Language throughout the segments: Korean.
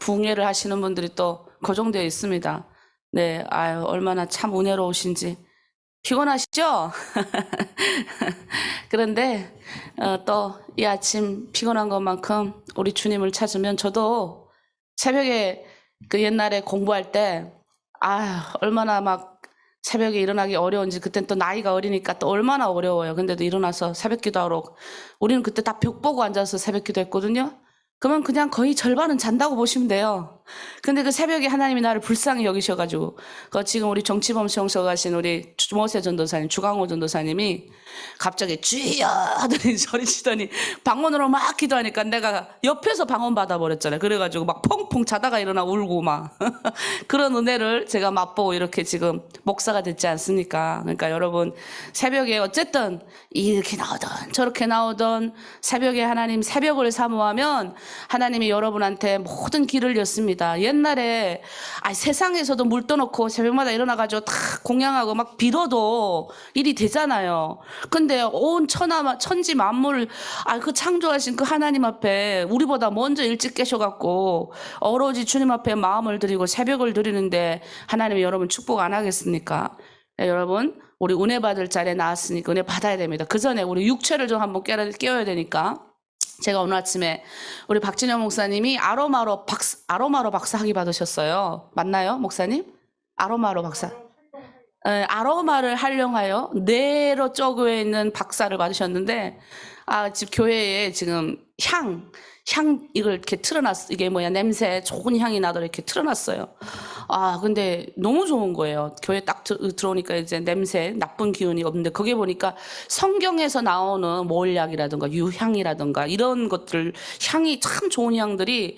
부흥회를 하시는 분들이 또 고정되어 있습니다. 네, 아유, 얼마나 참 은혜로우신지. 피곤하시죠? 그런데 또 이 아침 피곤한 것만큼 우리 주님을 찾으면 저도 새벽에 그 옛날에 공부할 때 얼마나 막 새벽에 일어나기 어려운지, 그땐 또 나이가 어리니까 또 얼마나 어려워요. 근데도 일어나서 새벽 기도하러, 우리는 그때 다 벽 보고 앉아서 새벽 기도했거든요. 그러면 그냥 거의 절반은 잔다고 보시면 돼요. 근데 그 새벽에 하나님이 나를 불쌍히 여기셔가지고, 지금 우리 정치범 수용소 가신 우리 주모세 전도사님, 주강호 전도사님이 갑자기 주여 하더니 소리치더니 방언으로 막 기도하니까 내가 옆에서 방언 받아버렸잖아요. 그래가지고 막 펑펑 자다가 일어나 울고 막 그런 은혜를 제가 맛보고 이렇게 지금 목사가 됐지 않습니까? 그러니까 여러분, 새벽에 어쨌든 이렇게 나오던 저렇게 나오던 새벽에 하나님 새벽을 사모하면 하나님이 여러분한테 모든 길을 였습니다. 옛날에 세상에서도 물 떠놓고 새벽마다 일어나가지고 다 공양하고 막 빌어도 일이 되잖아요. 근데 온 천지 만물, 그 창조하신 그 하나님 앞에 우리보다 먼저 일찍 깨셔갖고 오로지 주님 앞에 마음을 드리고 새벽을 드리는데 하나님이 여러분 축복 안 하겠습니까? 네, 여러분, 우리 은혜 받을 자리에 나왔으니까 은혜 받아야 됩니다. 그 전에 우리 육체를 좀 한번 깨워야 되니까. 제가 오늘 아침에 우리 박진영 목사님이 아로마로 박사 학위 받으셨어요. 맞나요, 목사님? 아로마로 박사. 아로마를 활용하여 뇌로 쪼그에 있는 박사를 받으셨는데, 지금 교회에 지금 향 이걸 이렇게 틀어놨어. 이게 뭐야, 냄새 좋은 향이 나도록 이렇게 틀어놨어요. 근데 너무 좋은 거예요. 교회 딱 들어오니까 이제 냄새, 나쁜 기운이 없는데, 거기에 보니까 성경에서 나오는 몰약이라든가 유향이라든가 이런 것들, 향이 참 좋은 향들이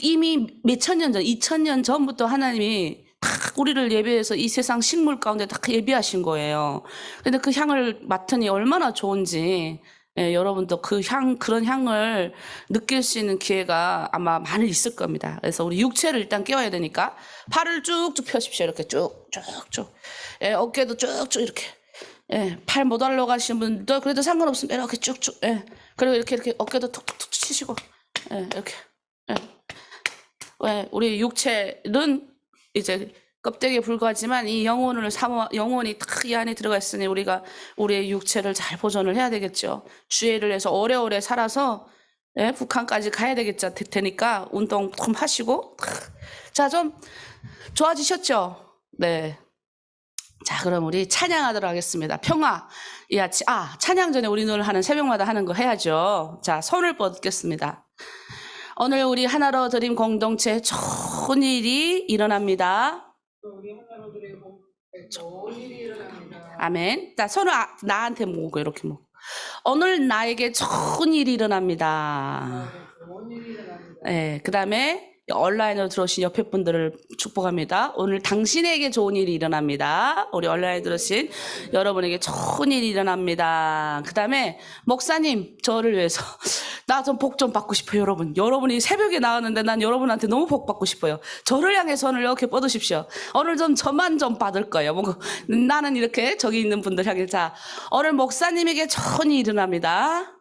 이미 몇천 년 전, 2000년 전부터 하나님이 딱 우리를 예비해서 이 세상 식물 가운데 딱 예비하신 거예요. 근데 그 향을 맡으니 얼마나 좋은지, 여러분도 그런 향을 느낄 수 있는 기회가 아마 많이 있을 겁니다. 그래서 우리 육체를 일단 깨워야 되니까 팔을 쭉쭉 펴십시오. 이렇게 쭉쭉쭉. 어깨도 쭉쭉 이렇게. 팔 못 올라가시는 분도 그래도 상관없으면 이렇게 쭉쭉. 그리고 이렇게 어깨도 툭툭툭 치시고. 이렇게. 우리 육체는 이제 껍데기에 불과하지만 이 영혼이 딱 이 안에 들어가 있으니 우리가 우리의 육체를 잘 보존을 해야 되겠죠. 주의를 해서 오래오래 살아서 북한까지 가야 되니까 운동 좀 하시고. 자, 좀 좋아지셨죠? 네. 자, 그럼 우리 찬양하도록 하겠습니다. 평화. 이 아침, 찬양 전에 우리 늘 하는 새벽마다 하는 거 해야죠. 자, 손을 뻗겠습니다. 오늘 우리 하나로 드림 공동체 좋은 일이 일어납니다. 좋은 일이 일어납니다. 아멘. 자, 손을 나한테 모으고 이렇게 모으고. 오늘 나에게 좋은 일이 일어납니다. 그 다음에 온라인으로 들어오신 옆에 분들을 축복합니다. 오늘 당신에게 좋은 일이 일어납니다. 우리 온라인에 들어오신 여러분에게 좋은 일이 일어납니다. 그 다음에 목사님, 저를 위해서 나 좀 복 좀 받고 싶어요, 여러분. 여러분이 새벽에 나왔는데 난 여러분한테 너무 복 받고 싶어요. 저를 향해 손을 이렇게 뻗으십시오. 오늘 좀 저만 좀 받을 거예요. 나는 이렇게 저기 있는 분들 향해. 자, 오늘 목사님에게 좋은 일이 일어납니다.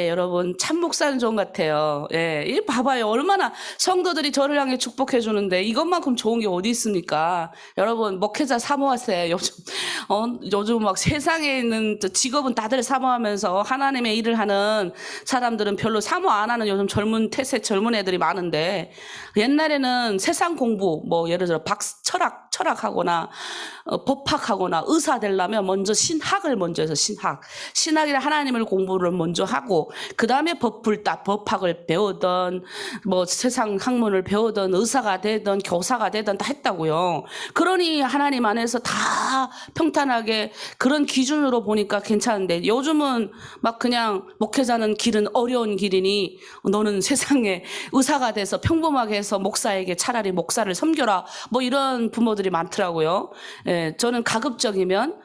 여러분, 참 목사는 좋은 것 같아요. 이 봐봐요. 얼마나 성도들이 저를 향해 축복해 주는데 이것만큼 좋은 게 어디 있습니까? 여러분, 목회자 사모하세요. 요즘 막 세상에 있는 직업은 다들 사모하면서 하나님의 일을 하는 사람들은 별로 사모 안 하는 요즘 젊은 애들이 많은데, 옛날에는 세상 공부, 예를 들어 철학하거나 법학하거나 의사 되려면 먼저 신학을 먼저 해서 신학이라 하나님을 공부를 먼저 하고 그 다음에 법학을 배우던 세상 학문을 배우던 의사가 되던 교사가 되던 다 했다고요. 그러니 하나님 안에서 다 평탄하게 그런 기준으로 보니까 괜찮은데, 요즘은 막 그냥 목회자는 길은 어려운 길이니 너는 세상에 의사가 돼서 평범하게 해서 목사에게 차라리 목사를 섬겨라, 이런 부모들이 많더라고요. 저는 가급적이면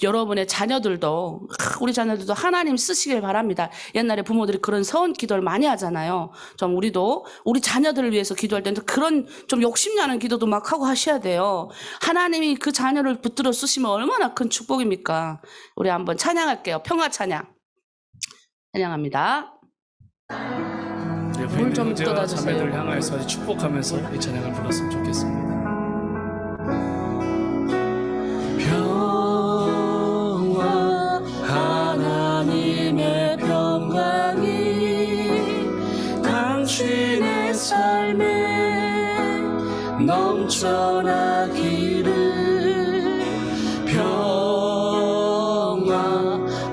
여러분의 자녀들도, 우리 자녀들도 하나님 쓰시길 바랍니다. 옛날에 부모들이 그런 서원 기도를 많이 하잖아요. 좀 우리도 우리 자녀들을 위해서 기도할 때는 그런 좀 욕심나는 기도도 막 하고 하셔야 돼요. 하나님이 그 자녀를 붙들어 쓰시면 얼마나 큰 축복입니까? 우리 한번 찬양할게요. 평화 찬양. 찬양합니다. 네, 불 좀 형제와 뜯어주세요. 자매들 향하여서 축복하면서 이 찬양을 불렀으면 좋겠습니다. 평화 하나님의 평강이 당신의 삶에 넘쳐나기를. 평화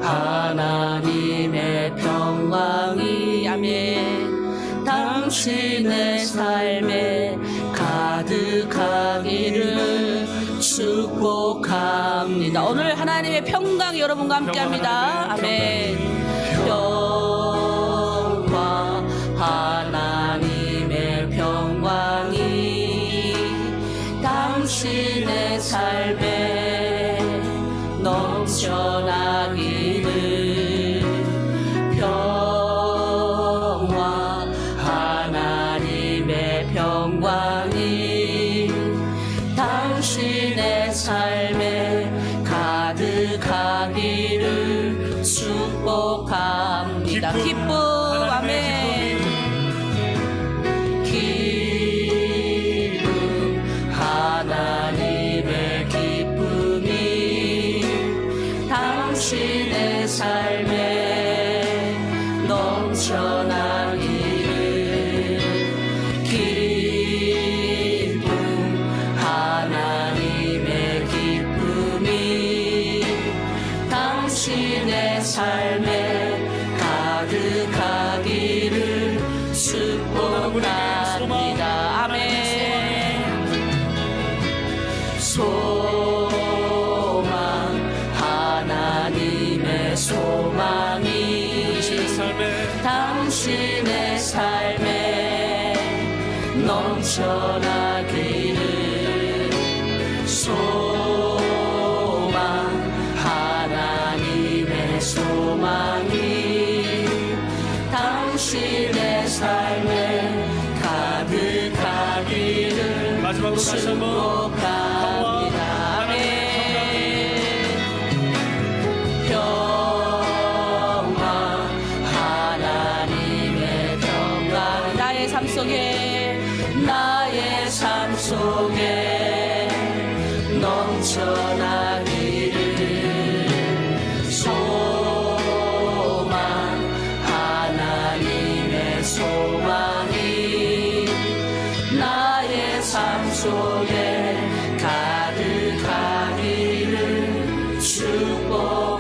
하나님의 평강이 아멘 당신의 삶에 가득하기를 축복합니다. 오늘 하나님의 평강 여러분과 함께합니다. 아멘. 평화 하나님의 평강이 당신의 삶에 넘쳐나기를. 평화 하나님의 평강이 당신의 삶에 가득하기를 축복합니다. 기쁨 아멘. 기쁨 하나님의 기쁨이 당신의 삶에 넘쳐나기를. 기쁨 하나님의 기쁨이 당신의 삶에 가득하기를 축복합니다. 아멘. 소망 하나님의 소망이 당신의 삶에 넘쳐나기를. 소망 하나님의 소망이 당신의 삶에 가득하기를 마지막으로 다시 한번 축복합니다. 아멘. 평화 하나님의 평강 나의 삶 속에 넘쳐나기를. 소망 하나님의 소망이 나의 삶 속에 가득하기를 축복합니다.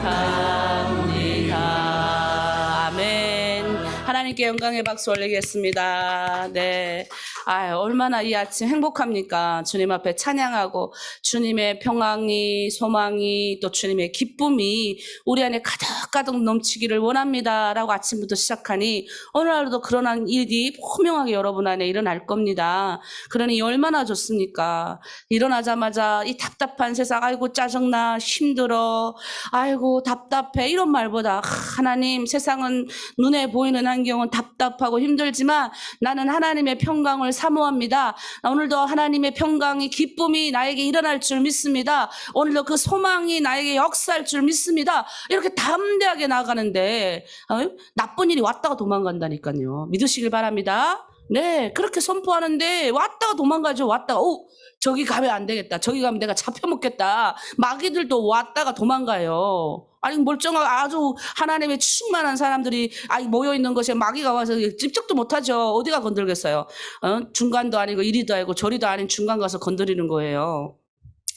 아멘. 하나님께 영광의 박수 올리겠습니다. 네. 얼마나 이 아침 행복합니까? 주님 앞에 찬양하고 주님의 평강이, 소망이, 또 주님의 기쁨이 우리 안에 가득가득 넘치기를 원합니다. 라고 아침부터 시작하니 오늘 하루도 그런 일이 분명하게 여러분 안에 일어날 겁니다. 그러니 얼마나 좋습니까? 일어나자마자 이 답답한 세상, 아이고 짜증나, 힘들어, 아이고 답답해, 이런 말보다 하나님, 세상은 눈에 보이는 환경은 답답하고 힘들지만 나는 하나님의 평강을 사모합니다. 오늘도 하나님의 평강이, 기쁨이 나에게 일어날 줄 믿습니다. 오늘도 그 소망이 나에게 역사할 줄 믿습니다. 이렇게 담대하게 나가는데 나쁜 일이 왔다가 도망간다니까요. 믿으시길 바랍니다. 네, 그렇게 선포하는데 왔다가 도망가죠. 왔다가 저기 가면 안 되겠다, 저기 가면 내가 잡혀먹겠다, 마귀들도 왔다가 도망가요. 아니 멀쩡하고 아주 하나님의 충만한 사람들이 모여있는 것에 마귀가 와서 집적도 못하죠. 어디가 건들겠어요. 중간도 아니고 이리도 아니고 저리도 아닌 중간 가서 건드리는 거예요.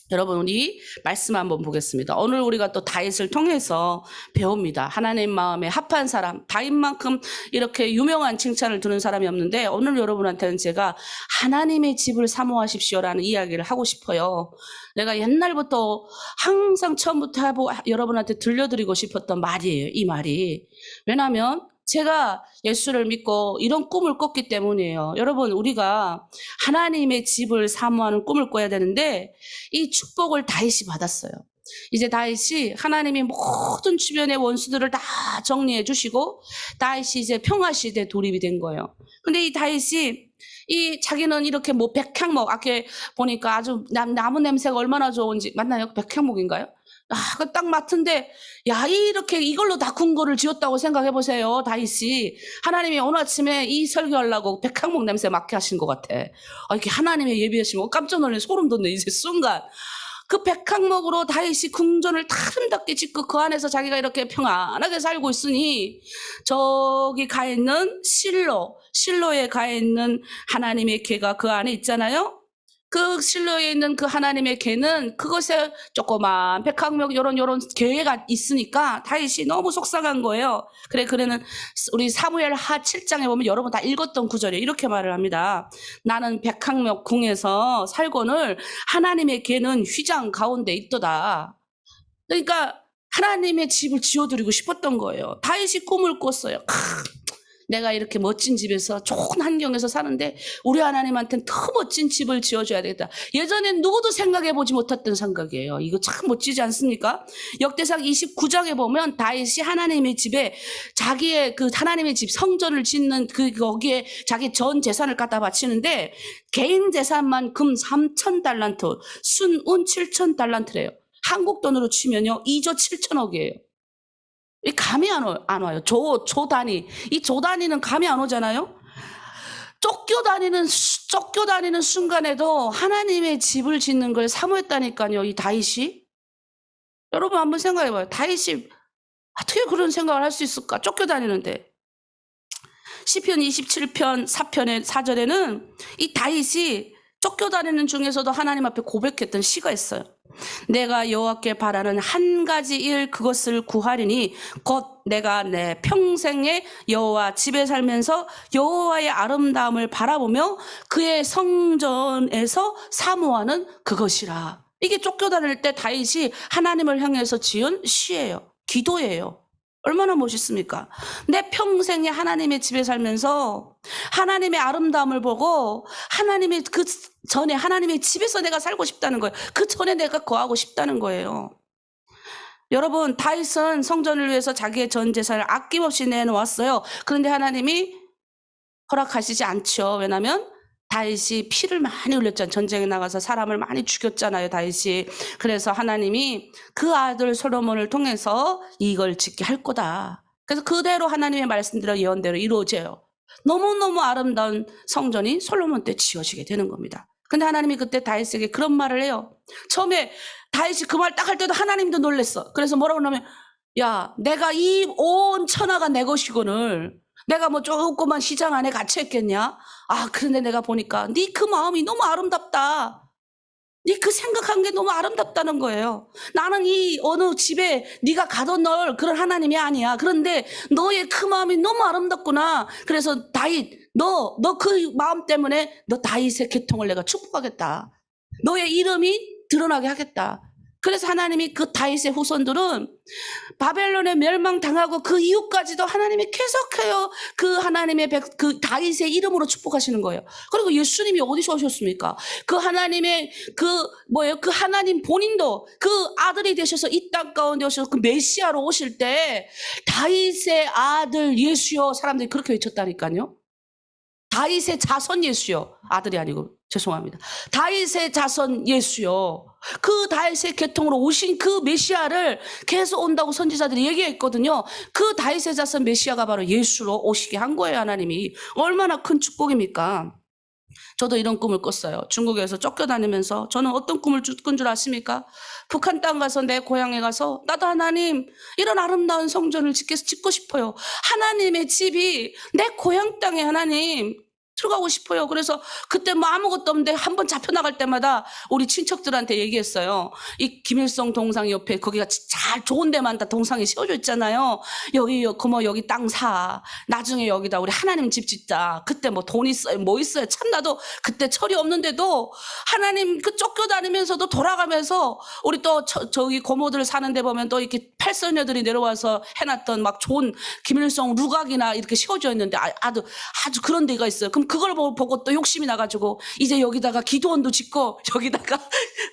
여러분, 우리 말씀 한번 보겠습니다. 오늘 우리가 또 다윗을 통해서 배웁니다. 하나님 마음에 합한 사람, 다윗만큼 이렇게 유명한 칭찬을 들은 사람이 없는데 오늘 여러분한테는 제가 하나님의 집을 사모하십시오라는 이야기를 하고 싶어요. 내가 옛날부터 항상 처음부터 여러분한테 들려드리고 싶었던 말이에요. 이 말이. 왜냐하면 제가 예수를 믿고 이런 꿈을 꿨기 때문이에요. 여러분, 우리가 하나님의 집을 사모하는 꿈을 꿔야 되는데 이 축복을 다윗이 받았어요. 이제 다윗이 하나님이 모든 주변의 원수들을 다 정리해 주시고 다윗이 이제 평화시대에 돌입이 된 거예요. 근데 이 다윗이 자기는 이렇게 백향목, 아까 보니까 아주 나무 냄새가 얼마나 좋은지, 맞나요? 백향목인가요? 그 딱 맡은데, 야, 이렇게 이걸로 다 궁궐을 지었다고 생각해 보세요, 다윗이. 하나님이 오늘 아침에 이 설교하려고 백항목 냄새 맡게 하신 것 같아. 이렇게 하나님의 예비하시면 깜짝 놀래 소름 돋네, 이제 순간. 그 백항목으로 다윗이 궁전을 아름답게 짓고 그 안에서 자기가 이렇게 평안하게 살고 있으니 저기 가 있는 실로에 가 있는 하나님의 궤가 그 안에 있잖아요. 그 실로에 있는 그 하나님의 궤는 그것에 조그만 백항목 요런 궤가 있으니까 다윗이 너무 속상한 거예요. 그래는 우리 사무엘 하 7장에 보면 여러분 다 읽었던 구절에 이렇게 말을 합니다. 나는 백항목 궁에서 살거늘 하나님의 궤는 휘장 가운데 있도다. 그러니까 하나님의 집을 지어드리고 싶었던 거예요. 다윗이 꿈을 꿨어요. 내가 이렇게 멋진 집에서 좋은 환경에서 사는데 우리 하나님한테는 더 멋진 집을 지어줘야 되겠다. 예전엔 누구도 생각해보지 못했던 생각이에요. 이거 참 멋지지 않습니까? 역대상 29장에 보면 다윗이 하나님의 집에 자기의 그 하나님의 집 성전을 짓는 거기에 자기 전 재산을 갖다 바치는데 개인 재산만 금 3,000달란트, 순운 7,000달란트래요. 한국 돈으로 치면요 2조 7천억이에요. 이 감이 안 와요. 조 단위. 이 조 단위는 감이 안 오잖아요. 쫓겨다니는 순간에도 하나님의 집을 짓는 걸 사모했다니까요. 이 다윗이. 여러분 한번 생각해봐요. 다윗이 어떻게 그런 생각을 할 수 있을까? 쫓겨다니는데. 시편 27편 4편의 4절에는 이 다윗이 쫓겨다니는 중에서도 하나님 앞에 고백했던 시가 있어요. 내가 여호와께 바라는 한 가지 일 그것을 구하리니 곧 내가 내 평생에 여호와 집에 살면서 여호와의 아름다움을 바라보며 그의 성전에서 사모하는 그것이라. 이게 쫓겨다닐 때 다윗이 하나님을 향해서 지은 시예요. 기도예요. 얼마나 멋있습니까? 내 평생에 하나님의 집에 살면서 하나님의 아름다움을 보고 하나님의 그 전에 하나님의 집에서 내가 살고 싶다는 거예요. 그 전에 내가 거하고 싶다는 거예요. 여러분, 다윗은 성전을 위해서 자기의 전 재산을 아낌없이 내놓았어요. 그런데 하나님이 허락하시지 않죠. 왜냐하면 다윗이 피를 많이 흘렸잖아요. 전쟁에 나가서 사람을 많이 죽였잖아요, 다윗이. 그래서 하나님이 그 아들 솔로몬을 통해서 이걸 짓게 할 거다. 그래서 그대로 하나님의 말씀대로 예언대로 이루어져요. 너무너무 아름다운 성전이 솔로몬 때 지어지게 되는 겁니다. 근데 하나님이 그때 다윗에게 그런 말을 해요. 처음에 다윗이 그 말 딱 할 때도 하나님도 놀랬어. 그래서 뭐라고 하냐면, 야, 내가 이 온 천하가 내 것이거늘 내가 뭐 조그만 시장 안에 갇혀있겠냐? 그런데 내가 보니까 네 그 마음이 너무 아름답다. 네 그 생각한 게 너무 아름답다는 거예요. 나는 이 어느 집에 네가 가둬 넣을 그런 하나님이 아니야. 그런데 너의 그 마음이 너무 아름답구나. 그래서 다윗, 너 그 마음 때문에 너 다윗의 계통을 내가 축복하겠다. 너의 이름이 드러나게 하겠다. 그래서 하나님이 그 다윗의 후손들은 바벨론에 멸망당하고 그 이후까지도 하나님이 계속해요. 그 하나님의 그 다윗의 이름으로 축복하시는 거예요. 그리고 예수님이 어디서 오셨습니까? 그 하나님의 그 하나님 본인도 그 아들이 되셔서 이 땅 가운데 오셔서 그 메시아로 오실 때 다윗의 아들 예수여 사람들이 그렇게 외쳤다니까요. 다윗의 자손 예수여. 아들이 아니고 죄송합니다. 다윗의 자손 예수여. 그 다윗의 계통으로 오신 그 메시아를 계속 온다고 선지자들이 얘기했거든요. 그 다윗의 자손 메시아가 바로 예수로 오시게 한 거예요. 하나님이. 얼마나 큰 축복입니까? 저도 이런 꿈을 꿨어요. 중국에서 쫓겨다니면서. 저는 어떤 꿈을 꾼 줄 아십니까? 북한 땅 가서 내 고향에 가서 나도 하나님 이런 아름다운 성전을 짓고 싶어요. 하나님의 집이 내 고향 땅에 하나님 들어가고 싶어요. 그래서 그때 뭐 아무것도 없는데 한번 잡혀나갈 때마다 우리 친척들한테 얘기했어요. 이 김일성 동상 옆에 거기가 잘 좋은 데만 다 동상이 세워져 있잖아요. 여기 땅 사. 나중에 여기다 우리 하나님 집 짓자. 그때 뭐 돈 있어요. 뭐 있어요. 참 나도 그때 철이 없는데도 하나님 그 쫓겨다니면서도 돌아가면서 우리 또 저기 고모들 사는 데 보면 또 이렇게 팔선녀들이 내려와서 해놨던 막 좋은 김일성 루각이나 이렇게 세워져 있는데 아주 그런 데가 있어요. 그럼 그걸 보고 또 욕심이 나가지고 이제 여기다가 기도원도 짓고 여기다가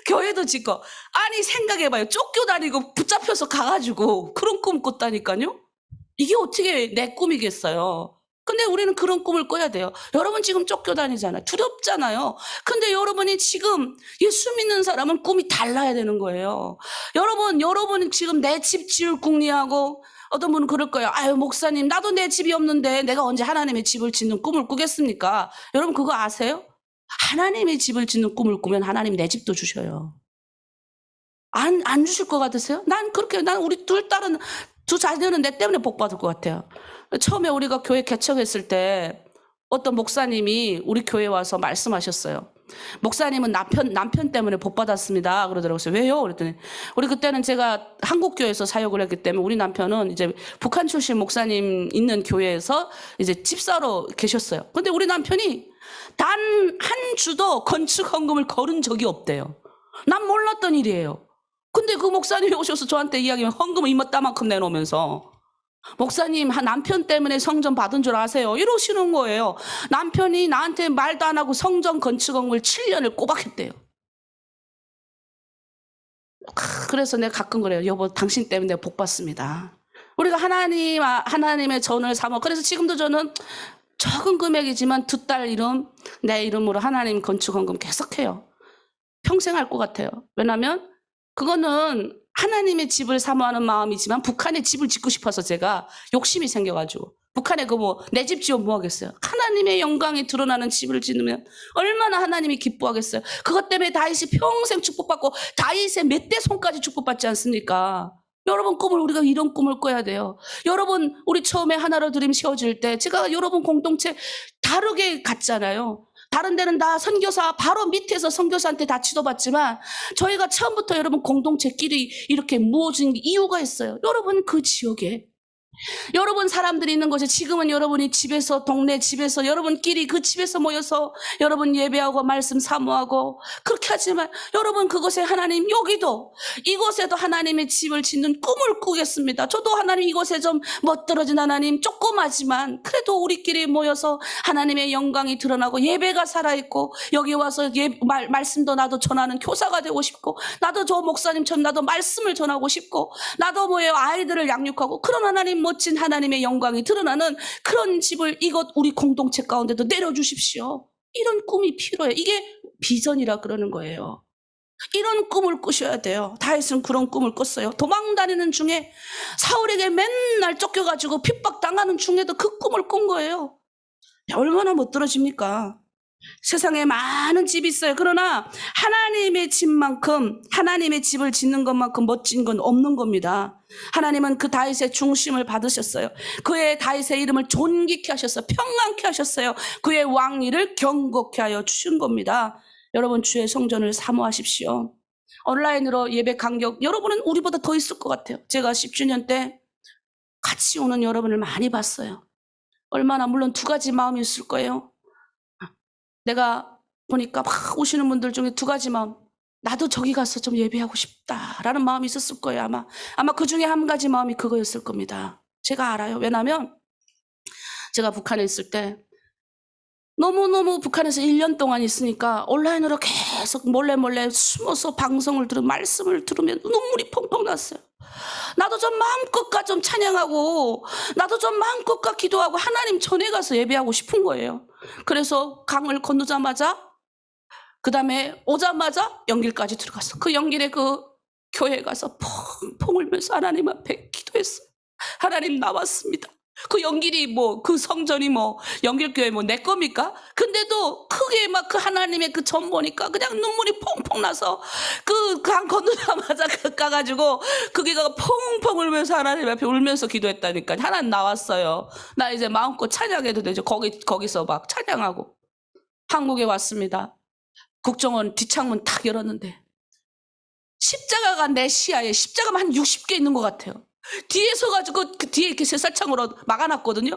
교회도 짓고. 아니 생각해봐요. 쫓겨다니고 붙잡혀서 가가지고 그런 꿈 꿨다니까요. 이게 어떻게 내 꿈이겠어요. 근데 우리는 그런 꿈을 꿔야 돼요. 여러분 지금 쫓겨다니잖아요. 두렵잖아요. 근데 여러분이 지금 예수 믿는 사람은 꿈이 달라야 되는 거예요. 여러분 지금 내 집 지을 궁리하고 어떤 분은 그럴 거예요. 아유 목사님 나도 내 집이 없는데 내가 언제 하나님의 집을 짓는 꿈을 꾸겠습니까? 여러분 그거 아세요? 하나님의 집을 짓는 꿈을 꾸면 하나님이 내 집도 주셔요. 안 주실 것 같으세요? 난 우리 두 자녀는 내 때문에 복 받을 것 같아요. 처음에 우리가 교회 개척했을 때 어떤 목사님이 우리 교회에 와서 말씀하셨어요. 목사님은 남편 때문에 복 받았습니다. 그러더라고요. 왜요? 그랬더니 우리 그때는 제가 한국 교회에서 사역을 했기 때문에 우리 남편은 이제 북한 출신 목사님 있는 교회에서 이제 집사로 계셨어요. 근데 우리 남편이 단 한 주도 건축 헌금을 걸은 적이 없대요. 난 몰랐던 일이에요. 근데 그 목사님이 오셔서 저한테 이야기하면 헌금을 이마따만큼 내놓으면서 목사님 남편 때문에 성전 받은 줄 아세요? 이러시는 거예요. 남편이 나한테 말도 안 하고 성전 건축 헌금을 7년을 꼬박했대요. 그래서 내가 가끔 그래요. 여보 당신 때문에 내가 복 받습니다. 우리가 하나님의 전을 삼아. 그래서 지금도 저는 적은 금액이지만 두 딸 이름 내 이름으로 하나님 건축 헌금 계속해요. 평생 할 것 같아요. 왜냐하면 그거는 하나님의 집을 사모하는 마음이지만 북한에 집을 짓고 싶어서 제가 욕심이 생겨가지고 북한에 내 집 지어 뭐 하겠어요. 하나님의 영광이 드러나는 집을 짓으면 얼마나 하나님이 기뻐하겠어요. 그것 때문에 다윗이 평생 축복받고 다윗의 몇 대 손까지 축복받지 않습니까? 여러분 우리가 이런 꿈을 꿔야 돼요. 여러분 우리 처음에 하나로 드림 세워질 때 제가 여러분 공동체 다르게 갔잖아요. 다른 데는 다 선교사 바로 밑에서 선교사한테 다 지도받지만 저희가 처음부터 여러분 공동체끼리 이렇게 모아진 이유가 있어요. 여러분 그 지역에 여러분 사람들이 있는 곳에 지금은 여러분이 집에서 동네 집에서 여러분끼리 그 집에서 모여서 여러분 예배하고 말씀 사모하고 그렇게 하지만 여러분 그곳에 하나님 여기도 이곳에도 하나님의 집을 짓는 꿈을 꾸겠습니다. 저도 하나님 이곳에 좀 멋들어진 하나님 조그마지만 그래도 우리끼리 모여서 하나님의 영광이 드러나고 예배가 살아있고 여기 와서 말씀도 나도 전하는 교사가 되고 싶고 나도 저 목사님처럼 나도 말씀을 전하고 싶고 나도 아이들을 양육하고 그런 하나님 멋진 하나님의 영광이 드러나는 그런 집을 이곳 우리 공동체 가운데도 내려주십시오. 이런 꿈이 필요해요. 이게 비전이라 그러는 거예요. 이런 꿈을 꾸셔야 돼요. 다윗은 그런 꿈을 꿨어요. 도망다니는 중에 사울에게 맨날 쫓겨가지고 핍박당하는 중에도 그 꿈을 꾼 거예요. 얼마나 못 들어집니까? 세상에 많은 집이 있어요. 그러나 하나님의 집만큼 하나님의 집을 짓는 것만큼 멋진 건 없는 겁니다. 하나님은 그 다윗의 중심을 받으셨어요. 그의 다윗의 이름을 존귀케 하셨어요. 평안케 하셨어요. 그의 왕위를 경고케 하여 주신 겁니다. 여러분 주의 성전을 사모하십시오. 온라인으로 예배 간격 여러분은 우리보다 더 있을 것 같아요. 제가 10주년 때 같이 오는 여러분을 많이 봤어요. 얼마나 물론 두 가지 마음이 있을 거예요. 내가 보니까 막 오시는 분들 중에 두 가지 마음. 나도 저기 가서 좀 예배하고 싶다라는 마음이 있었을 거예요. 아마 그 중에 한 가지 마음이 그거였을 겁니다. 제가 알아요. 왜냐하면 제가 북한에 있을 때 너무너무 북한에서 1년 동안 있으니까 온라인으로 계속 몰래 숨어서 방송을 말씀을 들으면 눈물이 펑펑 났어요. 나도 좀 마음껏 좀 찬양하고 나도 좀 마음껏 기도하고 하나님 전에 가서 예배하고 싶은 거예요. 그래서 강을 건너자마자 그 다음에 오자마자 연길까지 들어갔어. 그 연길에 그 교회에 가서 펑펑 울면서 하나님 앞에 기도했어요. 하나님 나왔습니다. 그 연길이 그 성전이 연길교회 내 겁니까? 근데도 크게 그 하나님의 그 전 보니까 그냥 눈물이 펑펑 나서 그 강 건너자마자 가가지고 거기가 펑펑 울면서 하나님 앞에 울면서 기도했다니까. 하나님 나왔어요. 나 이제 마음껏 찬양해도 되죠. 거기서 막 찬양하고. 한국에 왔습니다. 국정원 뒷창문 탁 열었는데 십자가가 내 시야에 십자가만 한 60개 있는 것 같아요. 뒤에 서가지고 그 뒤에 이렇게 쇠사창으로 막아놨거든요.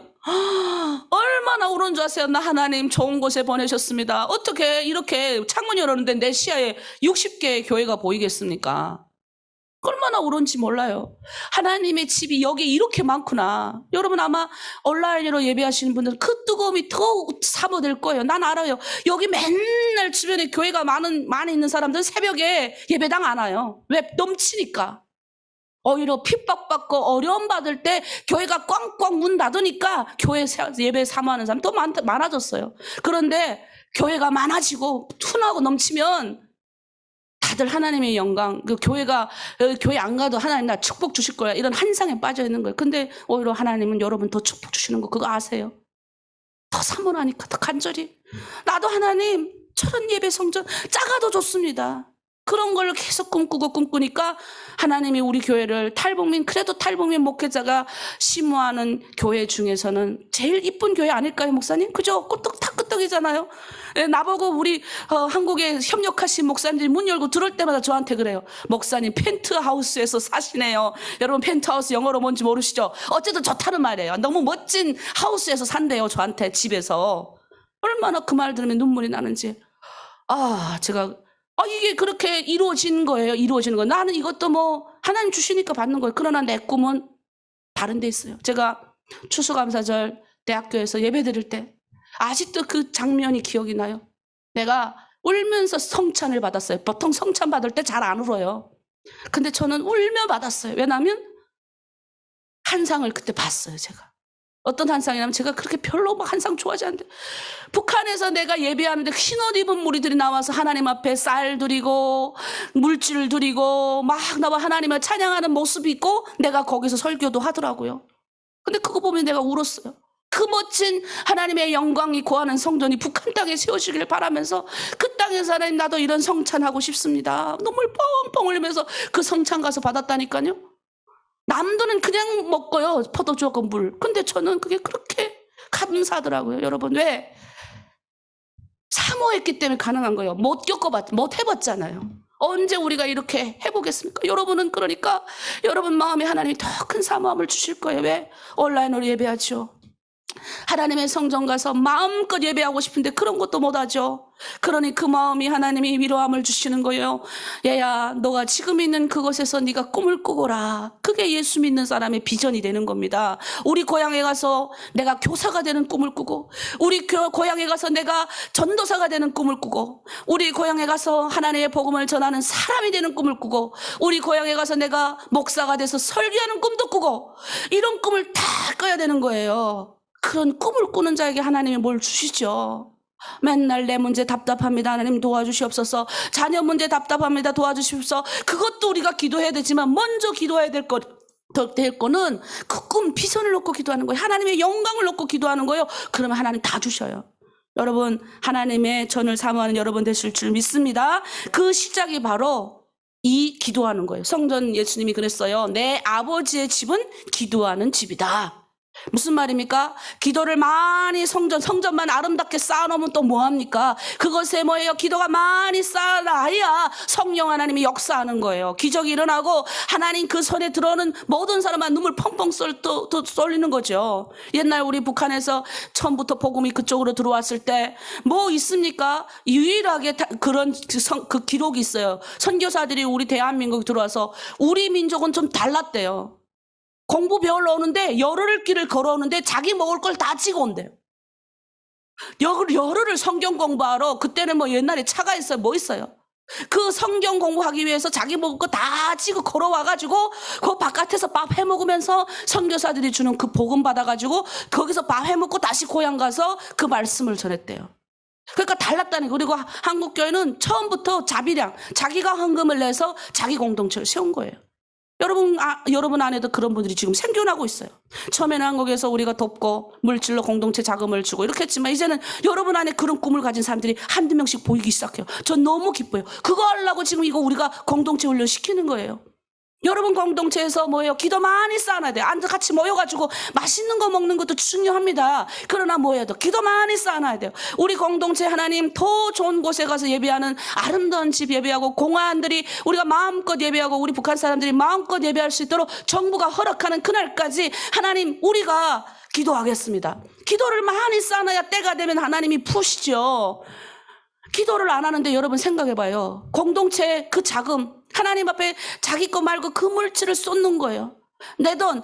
얼마나 울은 줄 아세요? 나 하나님 좋은 곳에 보내셨습니다. 어떻게 이렇게 창문 열었는데 내 시야에 60개의 교회가 보이겠습니까? 얼마나 울은지 몰라요. 하나님의 집이 여기 이렇게 많구나. 여러분 아마 온라인으로 예배하시는 분들은 그 뜨거움이 더 사모될 거예요. 난 알아요. 여기 맨날 주변에 교회가 많이 있는 사람들은 새벽에 예배당 안 와요. 왜? 넘치니까. 오히려 핍박받고 어려움 받을 때 교회가 꽝꽝 문 닫으니까 교회 예배 사모하는 사람 또 많아졌어요. 그런데 교회가 많아지고 툰하고 넘치면 다들 하나님의 영광, 그 교회가 교회 안 가도 하나님 나 축복 주실 거야 이런 환상에 빠져 있는 거예요. 근데 오히려 하나님은 여러분 더 축복 주시는 거 그거 아세요? 더 사모하니까 더 간절히 나도 하나님 저런 예배 성전 작아도 좋습니다. 그런 걸 계속 꿈꾸니까 하나님이 우리 교회를 그래도 탈북민 목회자가 심호하는 교회 중에서는 제일 이쁜 교회 아닐까요, 목사님? 그죠? 끄떡이잖아요. 나보고 우리 한국에 협력하신 목사님들이 문 열고 들어올 때마다 저한테 그래요. 목사님 펜트하우스에서 사시네요. 여러분 펜트하우스 영어로 뭔지 모르시죠? 어쨌든 좋다는 말이에요. 너무 멋진 하우스에서 산대요, 저한테 집에서. 얼마나 그 말 들으면 눈물이 나는지. 제가 이게 그렇게 이루어진 거예요. 이루어지는 거. 나는 이것도 뭐 하나님 주시니까 받는 거예요. 그러나 내 꿈은 다른 데 있어요. 제가 추수감사절 대학교에서 예배 드릴 때 아직도 그 장면이 기억이 나요. 내가 울면서 성찬을 받았어요. 보통 성찬 받을 때 잘 안 울어요. 근데 저는 울며 받았어요. 왜냐하면 한상을 그때 봤어요. 제가. 어떤 한상이냐면 제가 그렇게 별로 막 한상 좋아하지 않는데 북한에서 내가 예배하는데 흰옷 입은 무리들이 나와서 하나님 앞에 쌀 드리고 물질 드리고 막 나와 하나님을 찬양하는 모습이 있고 내가 거기서 설교도 하더라고요. 근데 그거 보면 내가 울었어요. 그 멋진 하나님의 영광이 고하는 성전이 북한 땅에 세워지길 바라면서 그 땅에서 하나님 나도 이런 성찬하고 싶습니다. 눈물 뻥뻥 흘리면서 그 성찬 가서 받았다니까요. 남들은 그냥 먹고요. 포도주하고 물. 근데 저는 그게 그렇게 감사하더라고요. 여러분 왜? 사모했기 때문에 가능한 거예요. 못 해봤잖아요. 언제 우리가 이렇게 해보겠습니까? 여러분은 그러니까 여러분 마음에 하나님이 더 큰 사모함을 주실 거예요. 왜? 온라인으로 예배하죠. 하나님의 성전 가서 마음껏 예배하고 싶은데 그런 것도 못하죠. 그러니 그 마음이 하나님이 위로함을 주시는 거예요. 얘야 너가 지금 있는 그곳에서 네가 꿈을 꾸거라. 그게 예수 믿는 사람의 비전이 되는 겁니다. 우리 고향에 가서 내가 교사가 되는 꿈을 꾸고 우리 고향에 가서 내가 전도사가 되는 꿈을 꾸고 우리 고향에 가서 하나님의 복음을 전하는 사람이 되는 꿈을 꾸고 우리 고향에 가서 내가 목사가 돼서 설교하는 꿈도 꾸고 이런 꿈을 다 꿔야 되는 거예요. 그런 꿈을 꾸는 자에게 하나님이 뭘 주시죠. 맨날 내 문제 답답합니다. 하나님 도와주시옵소서. 자녀 문제 답답합니다. 도와주시옵소서. 그것도 우리가 기도해야 되지만 먼저 기도해야 될 거는 그 꿈 비전을 놓고 기도하는 거예요. 하나님의 영광을 놓고 기도하는 거예요. 그러면 하나님 다 주셔요. 여러분 하나님의 전을 사모하는 여러분 되실 줄 믿습니다. 그 시작이 바로 이 기도하는 거예요. 성전 예수님이 그랬어요. 내 아버지의 집은 기도하는 집이다. 무슨 말입니까? 기도를 많이 성전만 아름답게 쌓아놓으면 또 뭐합니까? 그것에 뭐예요? 기도가 많이 쌓아놔야 성령 하나님이 역사하는 거예요. 기적이 일어나고 하나님 그 손에 들어오는 모든 사람만 눈물 펑펑 쏠리는 거죠. 옛날 우리 북한에서 처음부터 복음이 그쪽으로 들어왔을 때 뭐 있습니까? 유일하게 그런 그 기록이 있어요. 선교사들이 우리 대한민국에 들어와서 우리 민족은 좀 달랐대요. 공부 배우러 오는데 열흘 길을 걸어오는데 자기 먹을 걸 다 찍어 온대요. 열흘을 성경 공부하러. 그때는 뭐 옛날에 차가 있어요. 뭐 있어요. 그 성경 공부하기 위해서 자기 먹을 거 다 찍어 걸어와가지고 그 바깥에서 밥 해먹으면서 선교사들이 주는 그 복음 받아가지고 거기서 밥 해먹고 다시 고향 가서 그 말씀을 전했대요. 그러니까 달랐다는 거예요. 그리고 한국교회는 처음부터 자비량, 자기가 헌금을 내서 자기 공동체를 세운 거예요. 여러분 안에도 그런 분들이 지금 생겨나고 있어요. 처음에는 한국에서 우리가 돕고 물질로 공동체 자금을 주고 이렇게 했지만 이제는 여러분 안에 그런 꿈을 가진 사람들이 한두 명씩 보이기 시작해요. 전 너무 기뻐요. 그거 하려고 지금 이거 우리가 공동체 훈련 시키는 거예요. 여러분 공동체에서 뭐예요? 기도 많이 쌓아놔야 돼요. 앉아 같이 모여가지고 맛있는 거 먹는 것도 중요합니다. 그러나 뭐예요? 기도 많이 쌓아놔야 돼요. 우리 공동체 하나님 더 좋은 곳에 가서 예배하는 아름다운 집 예배하고 공화원들이 우리가 마음껏 예배하고 우리 북한 사람들이 마음껏 예배할 수 있도록 정부가 허락하는 그날까지 하나님 우리가 기도하겠습니다. 기도를 많이 쌓아놔야 때가 되면 하나님이 푸시죠. 기도를 안 하는데 여러분 생각해봐요. 공동체 그 자금 하나님 앞에 자기 거 말고 그 물질을 쏟는 거예요. 내 돈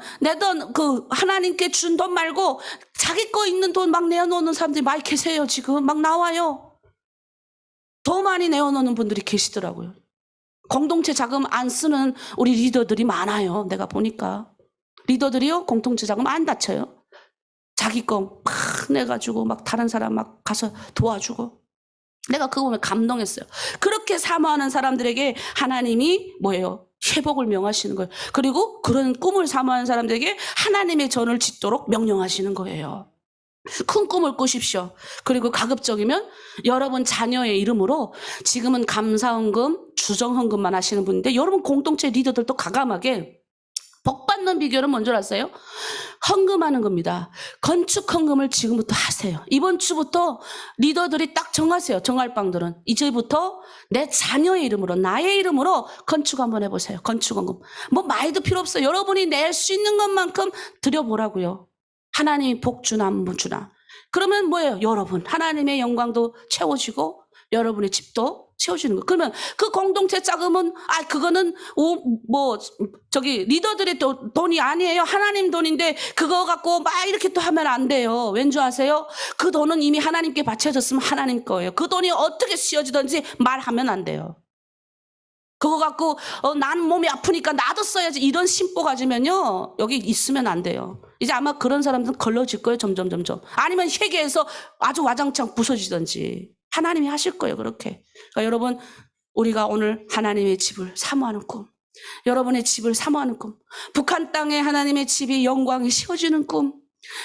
그 하나님께 준 돈 말고 자기 거 있는 돈 막 내어놓는 사람들이 많이 계세요. 지금 막 나와요. 더 많이 내어놓는 분들이 계시더라고요. 공동체 자금 안 쓰는 우리 리더들이 많아요. 내가 보니까. 리더들이요, 공동체 자금 안 다쳐요. 자기 거 막 내가지고 막 다른 사람 막 가서 도와주고. 내가 그거 보면 감동했어요. 그렇게 사모하는 사람들에게 하나님이 뭐예요? 회복을 명하시는 거예요. 그리고 그런 꿈을 사모하는 사람들에게 하나님의 전을 짓도록 명령하시는 거예요. 큰 꿈을 꾸십시오. 그리고 가급적이면 여러분 자녀의 이름으로 지금은 감사헌금, 주정헌금만 하시는 분인데 여러분 공동체 리더들도 과감하게 복 받는 비결은 뭔 줄 아세요? 헌금하는 겁니다. 건축 헌금을 지금부터 하세요. 이번 주부터 리더들이 딱 정하세요. 정할 방들은. 이제부터 내 자녀의 이름으로, 나의 이름으로 건축 한번 해보세요. 건축 헌금. 뭐 많이도 필요 없어요. 여러분이 낼 수 있는 것만큼 드려보라고요. 하나님이 복 주나 안 주나. 그러면 뭐예요? 여러분 하나님의 영광도 채워지고 여러분의 집도 채워지는 거. 그러면 그 공동체 자금은 그거는 리더들의 돈이 아니에요. 하나님 돈인데 그거 갖고 막 이렇게 또 하면 안 돼요. 왠지 아세요? 그 돈은 이미 하나님께 바쳐졌으면 하나님 거예요. 그 돈이 어떻게 씌어지든지 말하면 안 돼요. 그거 갖고 난 몸이 아프니까 나도 써야지 이런 심보 가지면요 여기 있으면 안 돼요. 이제 아마 그런 사람들은 걸러질 거예요. 점점. 아니면 회개해서 아주 와장창 부서지든지 하나님이 하실 거예요. 그렇게. 그러니까 여러분 우리가 오늘 하나님의 집을 사모하는 꿈, 여러분의 집을 사모하는 꿈, 북한 땅에 하나님의 집이 영광이 씌워지는 꿈,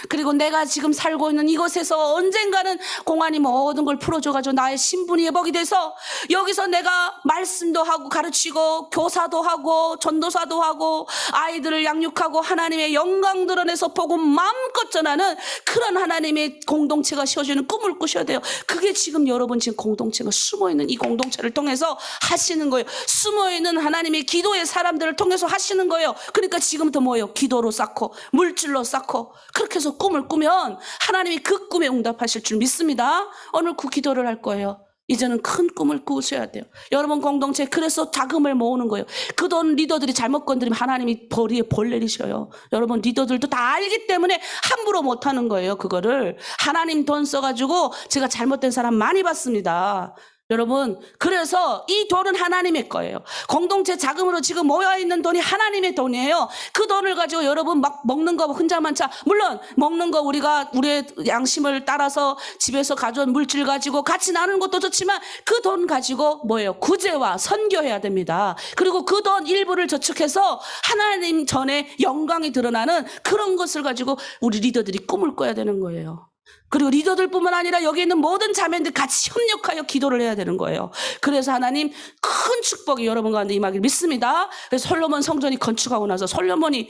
그리고 내가 지금 살고 있는 이곳에서 언젠가는 공안이 모든 걸 풀어줘가지고 나의 신분이 회복이 돼서 여기서 내가 말씀도 하고 가르치고 교사도 하고 전도사도 하고 아이들을 양육하고 하나님의 영광 드러내서 복음 마음껏 전하는 그런 하나님의 공동체가 씌워지는 꿈을 꾸셔야 돼요. 그게 지금 여러분 지금 공동체가 숨어있는 이 공동체를 통해서 하시는 거예요. 숨어있는 하나님의 기도의 사람들을 통해서 하시는 거예요. 그러니까 지금부터 뭐예요? 기도로 쌓고 물질로 쌓고 그렇게 해서 꿈을 꾸면 하나님이 그 꿈에 응답하실 줄 믿습니다. 오늘 그 기도를 할 거예요. 이제는 큰 꿈을 꾸셔야 돼요. 여러분 공동체 그래서 자금을 모으는 거예요. 그 돈 리더들이 잘못 건드리면 하나님이 벌 내리셔요. 여러분 리더들도 다 알기 때문에 함부로 못하는 거예요. 그거를 하나님 돈 써가지고 제가 잘못된 사람 많이 봤습니다. 여러분 그래서 이 돈은 하나님의 거예요. 공동체 자금으로 지금 모여있는 돈이 하나님의 돈이에요. 그 돈을 가지고 여러분 막 먹는 거 혼자만차 물론 먹는 거 우리가 우리의 양심을 따라서 집에서 가져온 물질 가지고 같이 나누는 것도 좋지만 그 돈 가지고 뭐예요? 구제와 선교해야 됩니다. 그리고 그 돈 일부를 저축해서 하나님 전에 영광이 드러나는 그런 것을 가지고 우리 리더들이 꿈을 꿔야 되는 거예요. 그리고 리더들뿐만 아니라 여기 있는 모든 자매들 같이 협력하여 기도를 해야 되는 거예요. 그래서 하나님 큰 축복이 여러분 가운데 임하길 믿습니다. 그래서 솔로몬 성전이 건축하고 나서 솔로몬이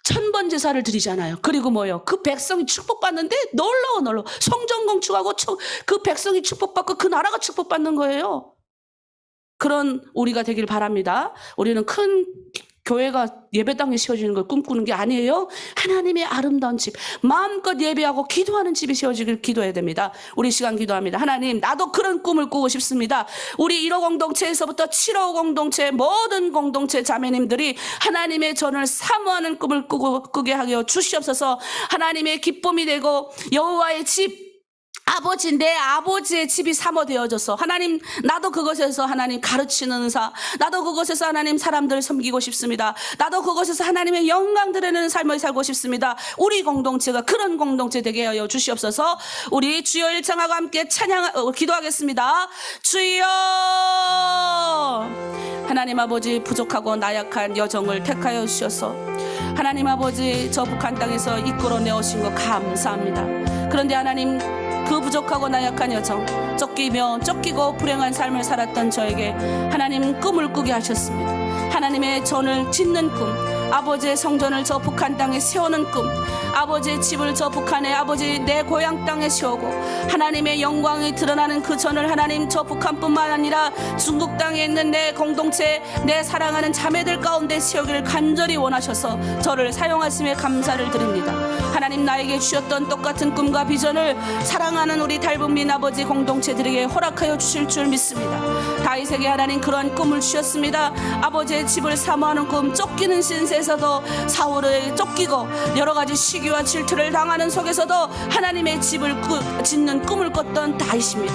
1000번 제사를 드리잖아요. 그리고 뭐예요? 그 백성이 축복받는데 놀라워. 성전 건축하고 그 백성이 축복받고 그 나라가 축복받는 거예요. 그런 우리가 되길 바랍니다. 우리는 큰 교회가 예배당에 씌워지는 걸 꿈꾸는 게 아니에요. 하나님의 아름다운 집, 마음껏 예배하고 기도하는 집이 씌워지길 기도해야 됩니다. 우리 시간 기도합니다. 하나님 나도 그런 꿈을 꾸고 싶습니다. 우리 1호 공동체에서부터 7호 공동체 모든 공동체 자매님들이 하나님의 전을 사모하는 꿈을 꾸게 하여 주시옵소서. 하나님의 기쁨이 되고 여호와의 집 아버지 내 아버지의 집이 사모되어져서 하나님 나도 그것에서 하나님 가르치는 은사, 나도 그것에서 하나님 사람들을 섬기고 싶습니다. 나도 그것에서 하나님의 영광 드러내는 삶을 살고 싶습니다. 우리 공동체가 그런 공동체 되게 하여 주시옵소서. 우리 주여 일창하고 함께 기도하겠습니다. 주여 하나님 아버지 부족하고 나약한 여정을 택하여 주셔서 하나님 아버지 저 북한 땅에서 이끌어내 오신 것 감사합니다. 그런데 하나님 그 부족하고 나약한 여정, 쫓기고 불행한 삶을 살았던 저에게 하나님 꿈을 꾸게 하셨습니다. 하나님의 전을 짓는 꿈, 아버지의 성전을 저 북한 땅에 세우는 꿈, 아버지의 집을 저 북한에 아버지 내 고향 땅에 세우고 하나님의 영광이 드러나는 그 전을 하나님 저 북한뿐만 아니라 중국 땅에 있는 내 공동체, 내 사랑하는 자매들 가운데 세우기를 간절히 원하셔서 저를 사용하심에 감사를 드립니다. 하나님 나에게 주셨던 똑같은 꿈과 비전을 사랑하는 우리 달분민 아버지 공동체들에게 허락하여 주실 줄 믿습니다. 다윗에게 하나님 그러한 꿈을 주셨습니다. 아버지의 집을 사모하는 꿈, 쫓기는 신세에서도 사울을 쫓기고 여러 가지 시기와 질투를 당하는 속에서도 하나님의 집을 짓는 꿈을 꿨던 다윗입니다.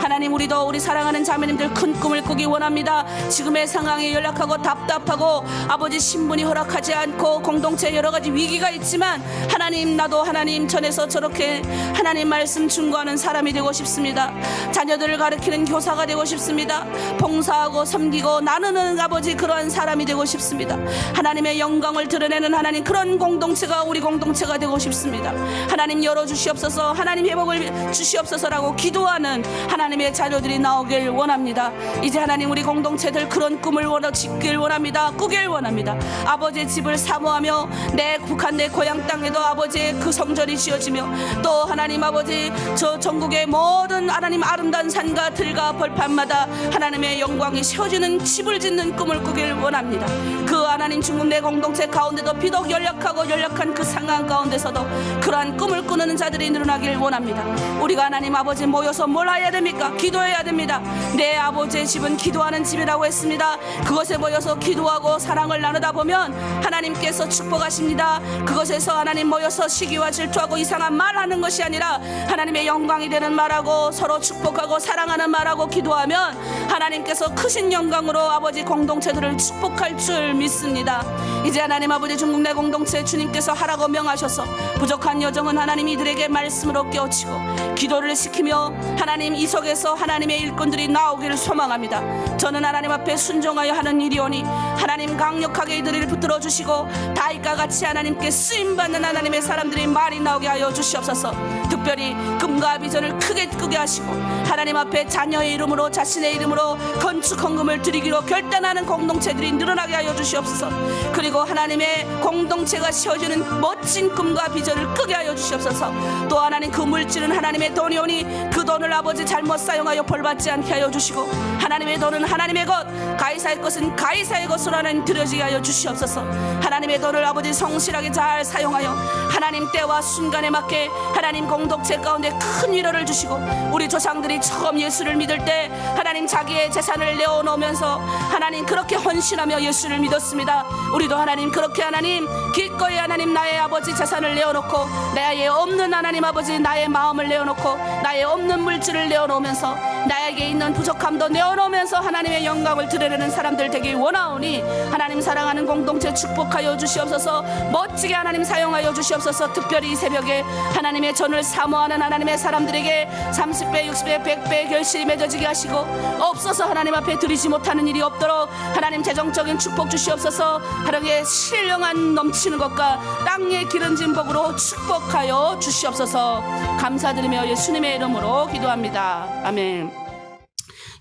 하나님, 우리도 우리 사랑하는 자매님들 큰 꿈을 꾸기 원합니다. 지금의 상황이 연약하고 답답하고 아버지 신분이 허락하지 않고 공동체 여러 가지 위기가 있지만 하나님, 나도 하나님 전에서 저렇게 하나님 말씀 증거하는 사람이 되고 싶습니다. 자녀들을 가르치는 교사가 되고 싶습니다. 봉사하고 섬기고 나누는 아버지 그러한 사람이 되고 싶습니다. 하나님의 영광을 드러내는 하나님 그런 공동체가 우리 공동체가 되고 싶습니다. 하나님 열어주시옵소서, 하나님 회복을 주시옵소서라고 기도하는 하나님의 자녀들이 나오길 원합니다. 이제 하나님 우리 공동체들 그런 꿈을 짓길 원합니다. 꾸길 원합니다. 아버지의 집을 사모하며 내 북한 내 고향 땅에도 아버지의 그 성전이 지어지며 또 하나님 아버지 저 전국의 모든 하나님 아름다운 산과 들과 벌판마다 하나님의 영광이 세워지는 집을 짓는 꿈을 꾸길 원합니다. 그 하나님 중국 내 공동체 가운데도 비록 연약한 그 상황 가운데서도 그러한 꿈을 꾸는 자들이 늘어나길 원합니다. 우리가 하나님 아버지 모여서 뭘 해야 됩니까? 기도해야 됩니다. 내 아버지의 집은 기도하는 집이라고 했습니다. 그것에 모여서 기도하고 사랑을 나누다 보면 하나님께서 축복하십니다. 그것에서 하나님 모여서 시기와 질투하고 이상한 말하는 것이 아니라 하나님의 영광이 되는 말하고 서로 축복하고 사랑하는 말하고 기도하면 하나님께서 크신 영광으로 아버지 공동체들을 축복할 줄 믿습니다. 이제 하나님 아버지 중국 내 공동체 주님께서 하라고 명하셔서 부족한 여정은 하나님 이들에게 말씀으로 깨우치고 기도를 시키며 하나님 이 속에서 하나님의 일꾼들이 나오기를 소망합니다. 저는 하나님 앞에 순종하여 하는 일이오니 하나님 강력하게 이들을 붙들어 주시고 다윗과 같이 하나님께 쓰임받는 하나님의 사람들이 많이 나오게 하여 주시옵소서. 특별히 금과 비전을 크게 꾸게 하시고 하나님 앞에 자녀의 이름으로 자신의 이름으로 건축 헌금을 드리기로 결단하는 공동체들이 늘어나게 하여 주시옵소서. 그리고 하나님의 공동체가 세워지는 멋진 꿈과 비전을 크게 하여 주시옵소서. 또 하나님 그 물질은 하나님의 돈이 오니 그 돈을 아버지 잘못 사용하여 벌받지 않게 하여 주시고 하나님의 돈은 하나님의 것 가이사의 것은 가이사의 것으로 하나님 드려지게 하여 주시옵소서. 하나님의 돈을 아버지 성실하게 잘 사용하여 하나님 때와 순간에 맞게 하나님 공동체 가운데 큰 위로를 주시고 우리 조상들이 처음 예수를 믿을 때 하나님 자기의 재산을 내어놓으면서 하나님 그렇게 헌신하며 예수를 믿었습니다. 우리도 하나님 그렇게 하나님 기꺼이 하나님 나의 아버지 재산을 내어놓고 나의 없는 하나님 아버지 나의 마음을 내어놓고 나의 없는 물질을 내어놓으면서 나에게 있는 부족함도 내어놓으면서 하나님의 영광을 드러내는 사람들 되길 원하오니 하나님 사랑하는 공동체 축복하여 주시옵소서. 멋지게 하나님 사용하여 주시옵소서. 특별히 이 새벽에 하나님의 전을 사모하는 하나님의 사람들에게 30배 60배 100배 결실이 맺어지게 하시고 없어서 하나님 앞에 드리지 못하는 일이 없도록 하나님 재정적인 축복 주시옵소서. 하루에 신령한 넘치는 것과 땅의 기름진 복으로 축복하여 주시옵소서. 감사드리며 예수님의 이름으로 기도합니다. 아멘.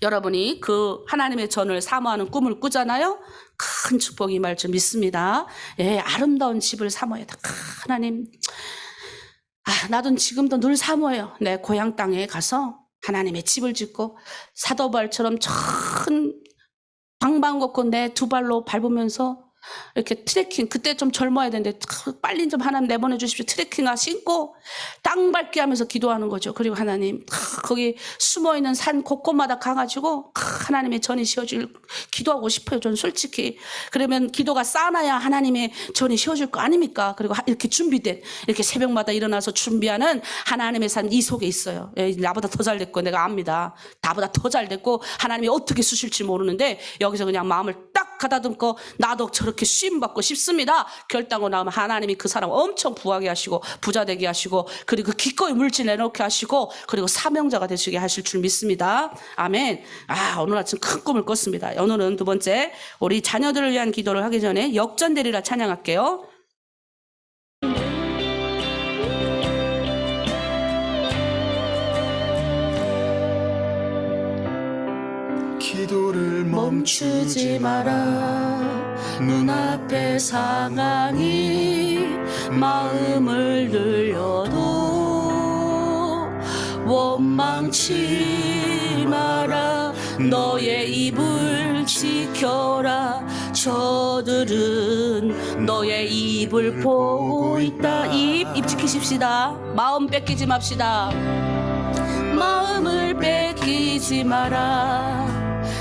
여러분이 그 하나님의 전을 사모하는 꿈을 꾸잖아요. 큰 축복이 임할 줄 믿습니다. 예, 아름다운 집을 사모해야 돼. 하나님, 나도 지금도 늘 사모해요. 내 고향 땅에 가서 하나님의 집을 짓고 사도발처럼 큰 방방 걷고 내 두 발로 밟으면서 이렇게 트레킹, 그때 좀 젊어야 되는데 빨리 좀 하나님 내보내 주십시오. 트레킹화 신고 땅 밟기 하면서 기도하는 거죠. 그리고 하나님 거기 숨어있는 산 곳곳마다 가가지고 하나님의 전이 씌워줄 기도하고 싶어요. 저는 솔직히. 그러면 기도가 쌓아놔야 하나님의 전이 씌워줄 거 아닙니까? 그리고 이렇게 준비된 이렇게 새벽마다 일어나서 준비하는 하나님의 산 이 속에 있어요. 나보다 더 잘 됐고 내가 압니다. 나보다 더 잘 됐고 하나님이 어떻게 쓰실지 모르는데 여기서 그냥 마음을 딱 가다듬고 나도 저렇게 쓰임받고 싶습니다. 결단하고 나오면 하나님이 그 사람 엄청 부하게 하시고 부자 되게 하시고 그리고 기꺼이 물질 내놓게 하시고 그리고 사명자가 되시게 하실 줄 믿습니다. 아멘. 오늘 아침 큰 꿈을 꿨습니다. 오늘은 두 번째 우리 자녀들을 위한 기도를 하기 전에 역전되리라 찬양할게요. 기도를 멈추지 마라. 눈앞의 상황이 마음을 늘려도 원망치 마라. 너의 입을 지켜라. 저들은 너의 입을 보고 있다. 입 지키십시다. 마음 뺏기지 맙시다. 마음을 뺏기지 마라.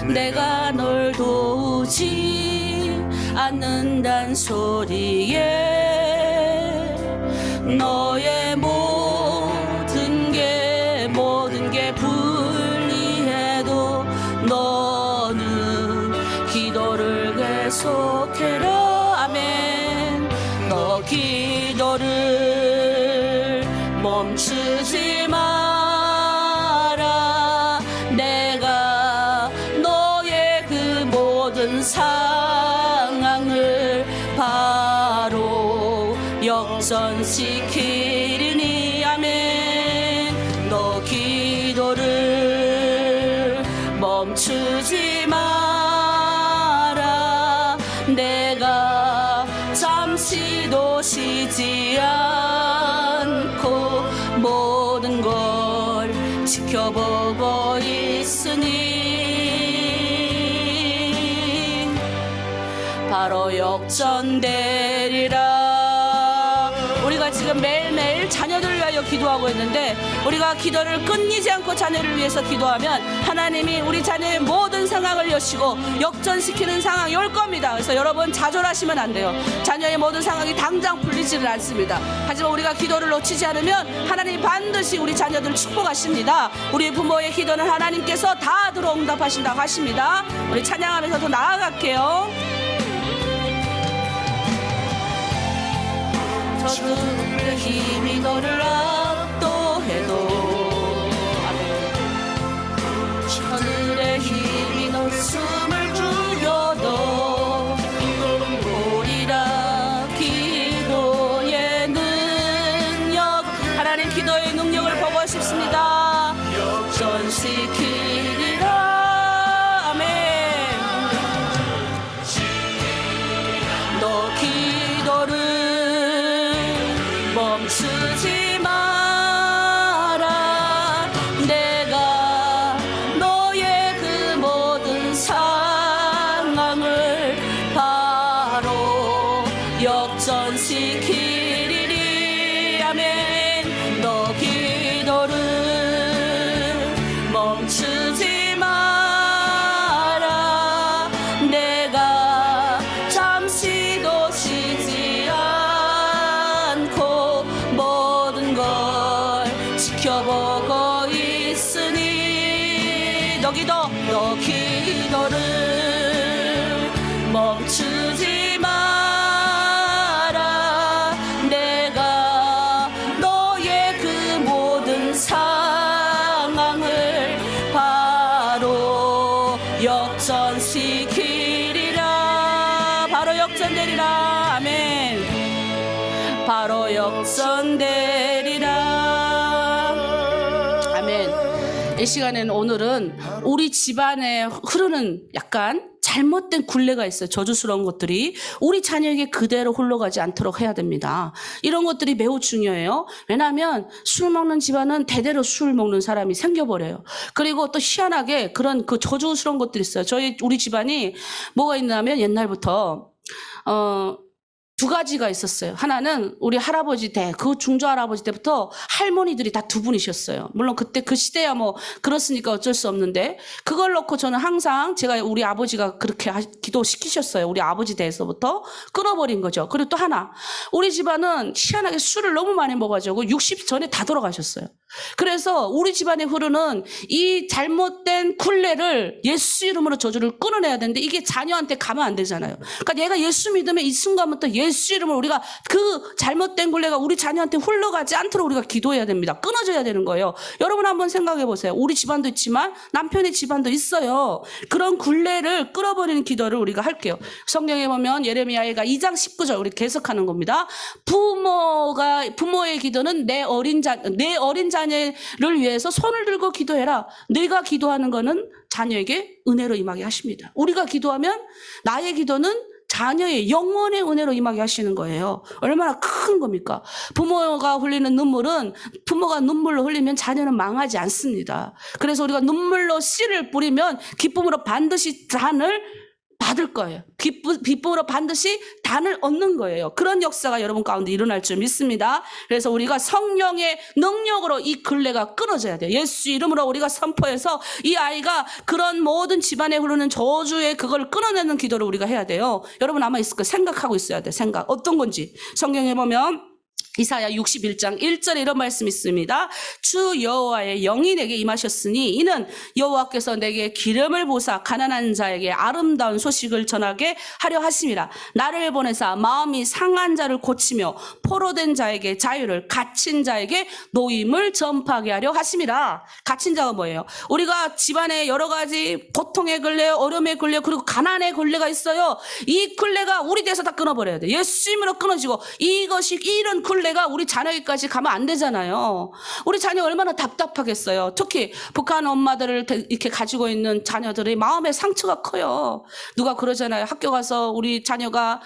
내가 널 도우지 않는단 소리에 너의 모든 게 불리해도 너는 기도를 계속해라. 아멘. 너 기도를 멈추지 마라. 내가 너의 그 모든 상황을 바로 역전시키리니. 아멘. 너 기도를 멈추지 마라. 내가 잠시도 쉬지 않고 모든 걸 지켜보고 있으니 바로 역전되리라. 우리가 지금 매일매일 자녀들을 위하여 기도하고 있는데, 우리가 기도를 끊이지 않고 자녀를 위해서 기도하면 하나님이 우리 자녀의 모든 상황을 여시고 역전시키는 상황이 올 겁니다. 그래서 여러분 좌절하시면 안 돼요. 자녀의 모든 상황이 당장 풀리지는 않습니다. 하지만 우리가 기도를 놓치지 않으면 하나님이 반드시 우리 자녀들을 축복하십니다. 우리 부모의 기도는 하나님께서 다 들어 응답하신다고 하십니다. 우리 찬양하면서 더 나아갈게요. 저들의 힘이 너를 압도해도, 저들의 힘이 너 숨을 죽여도 오리라. 기도의 능력, 하나님 기도의 능력을 보고 싶습니다. 역전시키리라. 아멘. 너 기도를 멈추지 마라. 내가 너의 그 모든 상황을 바로 역전시키리니. 아멘. 너 기도를 멈추지 마라. 내가 잠시도 쉬지 않고 모든 걸 지켜보고 있으니 너 기도를 멈추지 마라. 내가 너의 그 모든 상황을 바로 역전시키리라. 바로 역전되리라. 아멘. 바로 역전되리라. 아멘. 이 시간에는 오늘은 우리 집안에 흐르는 약간 잘못된 굴레가 있어요. 저주스러운 것들이 우리 자녀에게 그대로 흘러가지 않도록 해야 됩니다. 이런 것들이 매우 중요해요. 왜냐하면 술 먹는 집안은 대대로 술 먹는 사람이 생겨버려요. 그리고 또 희한하게 그런 그 저주스러운 것들이 있어요. 우리 집안이 뭐가 있냐면 옛날부터 두 가지가 있었어요. 하나는 우리 할아버지 그 중조 할아버지 때부터 할머니들이 다 두 분이셨어요. 물론 그때 그 시대야 뭐 그렇으니까 어쩔 수 없는데, 그걸 놓고 저는 항상 제가 우리 아버지가 그렇게 기도시키셨어요. 우리 아버지 대에서부터 끊어버린 거죠. 그리고 또 하나, 우리 집안은 희한하게 술을 너무 많이 먹어가지고 60 전에 다 돌아가셨어요. 그래서 우리 집안에 흐르는 이 잘못된 굴레를 예수 이름으로 저주를 끊어내야 되는데, 이게 자녀한테 가면 안 되잖아요. 그러니까 얘가 예수 믿으면 이 순간부터 예수 이름으로 우리가 그 잘못된 굴레가 우리 자녀한테 흘러가지 않도록 우리가 기도해야 됩니다. 끊어져야 되는 거예요. 여러분 한번 생각해 보세요. 우리 집안도 있지만 남편의 집안도 있어요. 그런 굴레를 끊어버리는 기도를 우리가 할게요. 성경에 보면 예레미야가 2장 19절 우리 계속하는 겁니다. 부모의 기도는 내 어린 자녀를 위해서 손을 들고 기도해라. 내가 기도하는 거는 자녀에게 은혜로 임하게 하십니다. 우리가 기도하면 나의 기도는 자녀의 영원의 은혜로 임하게 하시는 거예요. 얼마나 큰 겁니까? 부모가 흘리는 눈물은, 부모가 눈물로 흘리면 자녀는 망하지 않습니다. 그래서 우리가 눈물로 씨를 뿌리면 기쁨으로 반드시 단을 받을 거예요. 기쁨으로 반드시 단을 얻는 거예요. 그런 역사가 여러분 가운데 일어날 줄 믿습니다. 그래서 우리가 성령의 능력으로 이 굴레가 끊어져야 돼요. 예수 이름으로 우리가 선포해서 이 아이가 그런 모든 집안에 흐르는 저주의 그걸 끊어내는 기도를 우리가 해야 돼요. 여러분 아마 있을 거예요. 생각하고 있어야 돼요. 생각. 어떤 건지. 성경에 보면 이사야 61장 1절에 이런 말씀이 있습니다. 주 여호와의 영이 내게 임하셨으니 이는 여호와께서 내게 기름을 부사 가난한 자에게 아름다운 소식을 전하게 하려 하심이라. 나를 보내사 마음이 상한 자를 고치며 포로된 자에게 자유를, 갇힌 자에게 노임을 전파하게 하려 하심이라. 갇힌 자가 뭐예요? 우리가 집안에 여러 가지 고통의 굴레, 어려움의 굴레, 그리고 가난의 굴레가 있어요. 이 굴레가 우리 대해서 다 끊어버려야 돼. 예수님으로 끊어지고, 이것이 이런 굴레가 우리 자녀에게까지 가면 안 되잖아요. 우리 자녀 얼마나 답답하겠어요. 특히 북한 엄마들을 이렇게 가지고 있는 자녀들의 마음의 상처가 커요. 누가 그러잖아요. 학교 가서 우리 자녀가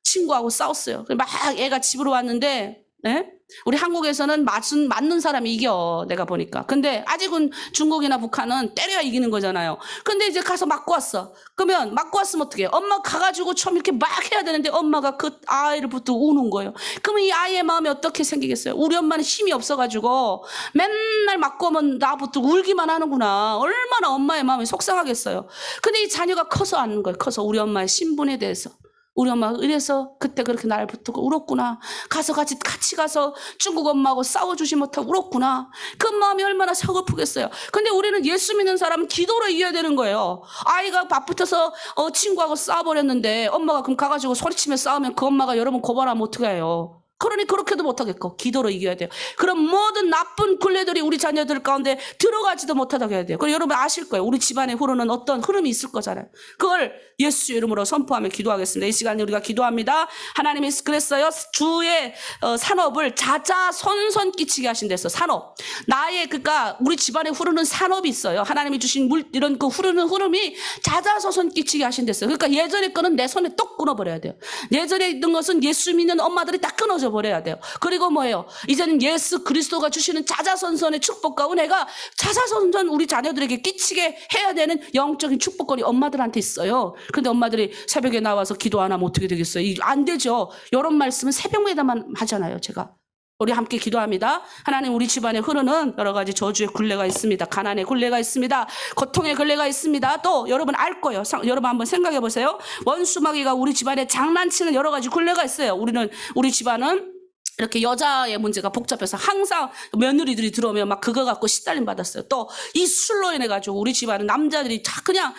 친구하고 싸웠어요. 막 애가 집으로 왔는데, 예? 우리 한국에서는 맞는 사람이 이겨, 내가 보니까. 근데 아직은 중국이나 북한은 때려야 이기는 거잖아요. 근데 이제 가서 맞고 왔어. 그러면 맞고 왔으면 어떡해? 엄마 가가지고 처음 이렇게 막 해야 되는데 엄마가 그 아이를 붙들고 우는 거예요. 그러면 이 아이의 마음이 어떻게 생기겠어요? 우리 엄마는 힘이 없어가지고 맨날 맞고 오면 나 붙들고 울기만 하는구나. 얼마나 엄마의 마음이 속상하겠어요. 근데 이 자녀가 커서 아는 거예요. 커서 우리 엄마의 신분에 대해서. 우리 엄마가 이래서 그때 그렇게 나를 붙들고 울었구나. 같이 가서 중국 엄마하고 싸워주지 못하고 울었구나. 그 마음이 얼마나 서글프겠어요. 근데 우리는 예수 믿는 사람은 기도로 이겨야 되는 거예요. 아이가 맞붙어서 친구하고 싸워버렸는데 엄마가 그럼 가가지고 소리치며 싸우면 그 엄마가 여러분 고발하면 어떻게 해요? 그러니 그렇게도 못하겠고 기도로 이겨야 돼요. 그럼 모든 나쁜 굴레들이 우리 자녀들 가운데 들어가지도 못하다고 해야 돼요. 그럼 여러분 아실 거예요. 우리 집안에 흐르는 어떤 흐름이 있을 거잖아요. 그걸 예수 이름으로 선포하며 기도하겠습니다. 이 시간에 우리가 기도합니다. 하나님이 그랬어요. 주의 산업을 자자손손 끼치게 하신댔어. 산업. 그러니까 우리 집안에 흐르는 산업이 있어요. 하나님이 주신 이런 그 흐르는 흐름이 자자손손 끼치게 하신댔어요. 그러니까 예전에 거는 내 손에 똑 끊어버려야 돼요. 예전에 있던 것은 예수 믿는 엄마들이 딱 끊어져 버려야 돼요. 그리고 뭐예요? 이제는 예수 그리스도가 주시는 자자손손의 축복과 은혜가 자자손손 우리 자녀들에게 끼치게 해야 되는 영적인 축복권이 엄마들한테 있어요. 근데 엄마들이 새벽에 나와서 기도 안 하면 어떻게 되겠어요? 안 되죠. 이런 말씀은 새벽마다만 하잖아요. 제가. 우리 함께 기도합니다. 하나님, 우리 집안에 흐르는 여러 가지 저주의 굴레가 있습니다. 가난의 굴레가 있습니다. 고통의 굴레가 있습니다. 또 여러분 알 거예요. 여러분 한번 생각해 보세요. 원수마귀가 우리 집안에 장난치는 여러 가지 굴레가 있어요. 우리 집안은 이렇게 여자의 문제가 복잡해서 항상 며느리들이 들어오면 막 그거 갖고 시달림 받았어요. 또 이 술로 인해 가지고 우리 집안은 남자들이 다 그냥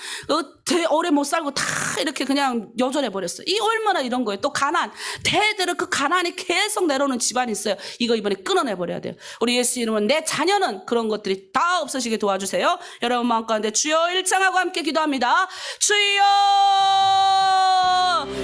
오래 못 살고 다 이렇게 그냥 여전해 버렸어요. 이 얼마나 이런 거예요. 또 가난, 대대로 그 가난이 계속 내려오는 집안이 있어요. 이거 이번에 끊어내 버려야 돼요. 우리 예수 이름은 내 자녀는 그런 것들이 다 없어지게 도와주세요. 여러분 마음 가운데 주여 일창하고 함께 기도합니다. 주여,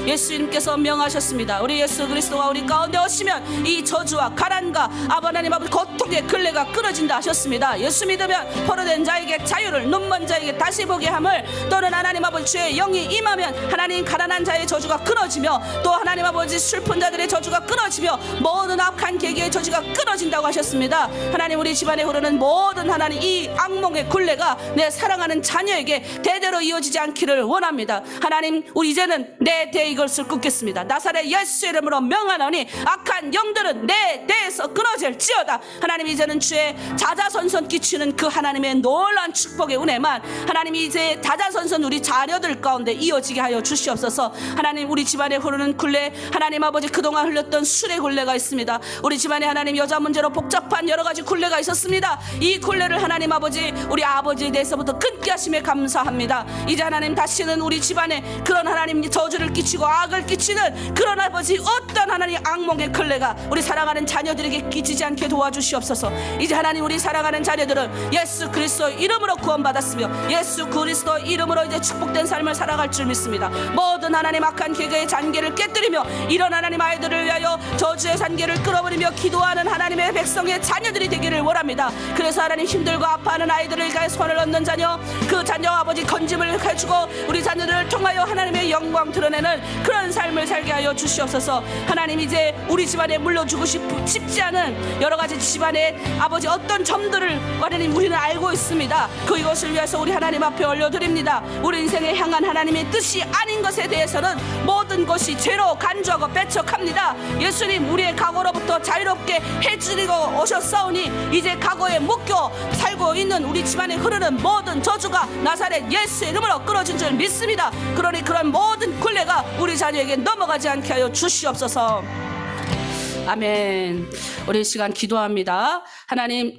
예수님께서 명하셨습니다. 우리 예수 그리스도가 우리 가운데 오시면 이 저주와 가난과 하나님 아버지 고통의 근래가 끊어진다 하셨습니다. 예수 믿으면 포로된 자에게 자유를, 눈먼 자에게 다시 보게 함을, 또는 하나님 아버지 주의 영이 임하면 하나님 가난한 자의 저주가 끊어지며, 또 하나님 아버지 슬픈 자들의 저주가 끊어지며 모든 악한 계기의 저주가 끊어진다고 하셨습니다. 하나님, 우리 집안에 흐르는 모든 하나님 이 악몽의 굴레가 내 사랑하는 자녀에게 대대로 이어지지 않기를 원합니다. 하나님, 우리 이제는 내 대 이것을 끊겠습니다. 나사렛 예수 이름으로 명하노니 악한 영들은 내 대에서 끊어질지어다. 하나님, 이제는 주의 자자손손 끼치는 그 하나님의 놀라운 축복의 은혜만 하나님이 이제 자자손손 우리 자녀들 가운데 이어지게 하여 주시옵소서. 하나님, 우리 집안에 흐르는 굴레, 하나님 아버지 그동안 흘렸던 술의 굴레가 있습니다. 우리 집안에 하나님 여자 문제로 복잡한 여러 가지 굴레가 있었습니다. 이 굴레를 하나님 아버지 우리 아버지에 대해서부터 끊게 하심에 감사합니다. 이제 하나님 다시는 우리 집안에 그런 하나님 저주를 끼치고 악을 끼치는 그런 아버지 어떤 하나님 악몽의 굴레가 우리 사랑하는 자녀들에게 끼치지 않게 도와주시옵소서. 이제 하나님, 우리 사랑하는 자녀들은 예수 그리스도 이름으로 구원받았으며 예수 그리스도 이름으로 이제 축복된 삶을 살아갈 줄 믿습니다. 모든 하나님 악한 계계의 잔계를 깨뜨리며 이런 하나님 아이들을 위하여 저주의 잔계를 끌어버리며 기도하는 하나님의 백성의 자녀들이 되기를 원합니다. 그래서 하나님, 힘들고 아파하는 아이들을 위해 손을 얻는 자녀, 그 자녀 아버지 건짐을 해주고 우리 자녀들을 통하여 하나님의 영광 드러내는 그런 삶을 살게 하여 주시옵소서. 하나님, 이제 우리 집안에 물려주고 싶지 않은 여러 가지 집안의 아버지 어떤 점들을 하나님 우리는 알고 있습니다. 그것을 위해서 우리 하나님 앞에 올려드립니다. 우리 인생에 향한 하나님의 뜻이 아닌 것에 대해서는 모든 것이 죄로 간주하고 배척합니다. 예수님, 우리의 과거로부터 자유롭게 해주리고 오셨사오니 이제 과거에 묶여 살고 있는 우리 집안에 흐르는 모든 저주가 나사렛 예수의 이름으로 끊어진 줄 믿습니다. 그러니 그런 모든 굴레가 우리 자녀에게 넘어가지 않게 하여 주시옵소서. 아멘. 우리 이 시간 기도합니다. 하나님,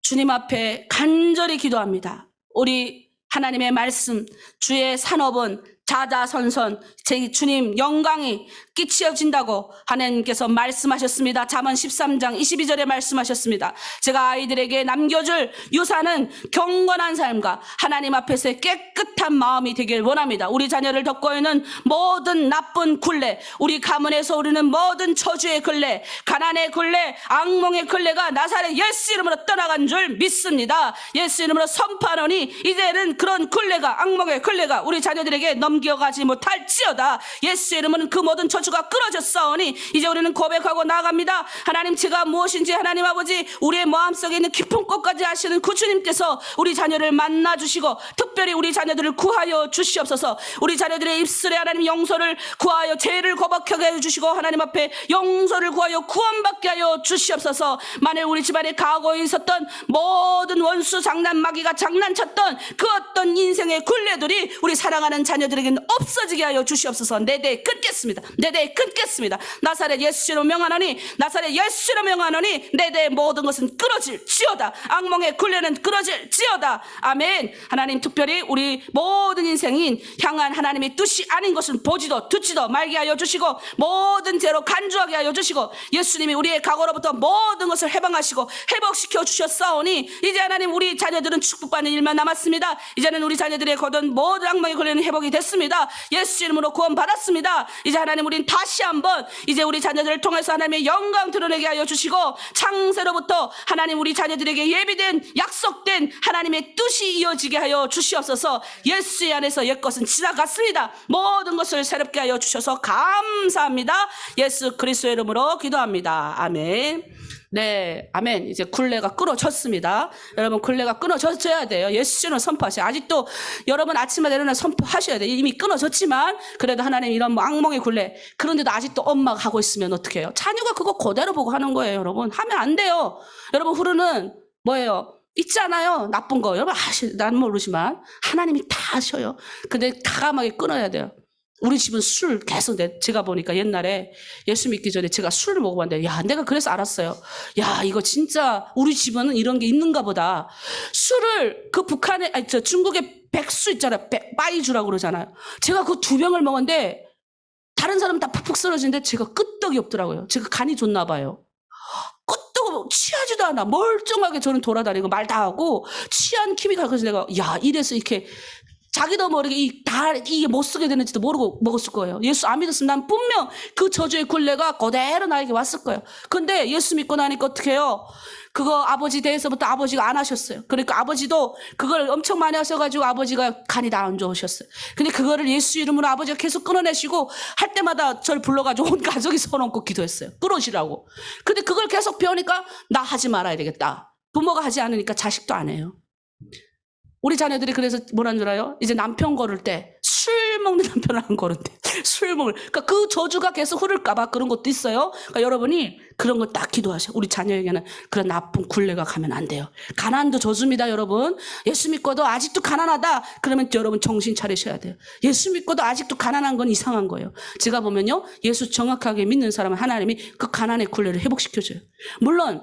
주님 앞에 간절히 기도합니다. 우리 하나님의 말씀, 주의 산업은 자자선선, 제 주님 영광이 끼치어진다고 하나님께서 말씀하셨습니다. 잠언 13장 22절에 말씀하셨습니다. 제가 아이들에게 남겨줄 유산은 경건한 삶과 하나님 앞에서의 깨끗한 마음이 되길 원합니다. 우리 자녀를 덮고 있는 모든 나쁜 굴레, 우리 가문에서 우리는 모든 저주의 굴레, 가난의 굴레, 악몽의 굴레가 나사렛 예수 이름으로 떠나간 줄 믿습니다. 예수 이름으로 선포하노니 이제는 그런 굴레가, 악몽의 굴레가 우리 자녀들에게 넘겨가지 못할지어다. 예수 이름은 그 모든 저주가 끊어졌사오니 이제 우리는 고백하고 나아갑니다. 하나님, 제가 무엇인지 하나님 아버지 우리의 마음속에 있는 깊은 곳까지 아시는 그 주님께서 우리 자녀를 만나주시고 특별히 우리 자녀들을 구하여 주시옵소서. 우리 자녀들의 입술에 하나님 용서를 구하여 죄를 고백하게 해주시고 하나님 앞에 용서를 구하여 구원받게 하여 주시옵소서. 만일 우리 집안에 과거에 있었던 모든 원수 장난 마귀가 장난쳤던 그 어떤 인생의 굴레들이 우리 사랑하는 자녀들에게는 없어지게 하여 주시옵소서. 내 대 끊겠습니다. 내 대 끊겠습니다. 나사렛 예수로 명하노니, 나사렛 예수로 명하노니 내 대 모든 것은 끊어질지어다. 악몽의 굴레는 끊어질지어다. 아멘. 하나님, 특별히 우리 모든 인생인 향한 하나님의 뜻이 아닌 것은 보지도 듣지도 말게 하여 주시고 모든 죄로 간주하게 하여 주시고 예수님이 우리의 과거로부터 모든 것을 해방하시고 회복시켜 주셨사오니 이제 하나님 우리 자녀들은 축복받는 일만 남았습니다. 이제는 우리 자녀들의 거둔 모든 악몽의 굴레는 회복이 됐습니다. 예수 이름으로 구원 받았습니다. 이제 하나님 우린 다시 한번 이제 우리 자녀들을 통해서 하나님의 영광 드러내게 하여 주시고 창세로부터 하나님 우리 자녀들에게 예비된 약속된 하나님의 뜻이 이어지게 하여 주시옵소서. 예수 안에서 옛것은 지나갔습니다. 모든 것을 새롭게 하여 주셔서 감사합니다. 예수 그리스도의 이름으로 기도합니다. 아멘. 네, 아멘. 이제 굴레가 끊어졌습니다. 여러분, 굴레가 끊어져야 돼요. 예수님을 선포하세요. 아직도 여러분 아침마다 일어나 선포하셔야 돼요. 이미 끊어졌지만 그래도 하나님 이런 뭐 악몽의 굴레, 그런데도 아직도 엄마가 하고 있으면 어떻게 해요? 자녀가 그거 그대로 보고 하는 거예요. 여러분, 하면 안 돼요. 여러분, 후르는 뭐예요? 있잖아요. 나쁜 거. 여러분 난 모르지만 하나님이 다 아셔요. 근데 가감하게 끊어야 돼요. 우리 집은 술 계속 제가 보니까 옛날에 예수 믿기 전에 제가 술을 먹어봤는데 야, 내가 그래서 알았어요. 야, 이거 진짜 우리 집안은 이런 게 있는가 보다. 술을 그 북한에 아니 저 중국에 백수 있잖아요. 빠이주라고 그러잖아요. 제가 그 2병을 먹었는데 다른 사람은 다 푹푹 쓰러지는데 제가 끄떡이 없더라고요. 제가 간이 좋나 봐요. 끄떡 취하지도 않아. 멀쩡하게 저는 돌아다니고 말 다 하고 취한 힘이 가서 내가 야, 이래서 이렇게 자기도 모르게 이게 못 쓰게 되는지도 모르고 먹었을 거예요. 예수 안 믿었으면 난 분명 그 저주의 굴레가 그대로 나에게 왔을 거예요. 근데 예수 믿고 나니까 어떻게 해요? 그거 아버지 대에서부터 아버지가 안 하셨어요. 그러니까 아버지도 그걸 엄청 많이 하셔가지고 아버지가 간이 다 안 좋으셨어요. 근데 그거를 예수 이름으로 아버지가 계속 끊어내시고 할 때마다 저를 불러가지고 온 가족이 손 얹고 기도했어요. 끊으시라고. 근데 그걸 계속 배우니까 나 하지 말아야 되겠다. 부모가 하지 않으니까 자식도 안 해요. 우리 자녀들이 그래서 뭐라는 줄 알아요? 이제 남편 고를 때 술 먹는 남편을 안 고른대. 술 먹을. 그러니까 그 저주가 계속 흐를까봐 그런 것도 있어요. 그러니까 여러분이 그런 걸 딱 기도하세요. 우리 자녀에게는 그런 나쁜 굴레가 가면 안 돼요. 가난도 저주입니다, 여러분. 예수 믿고도 아직도 가난하다. 그러면 여러분 정신 차리셔야 돼요. 예수 믿고도 아직도 가난한 건 이상한 거예요. 제가 보면요, 예수 정확하게 믿는 사람은 하나님이 그 가난의 굴레를 회복시켜줘요. 물론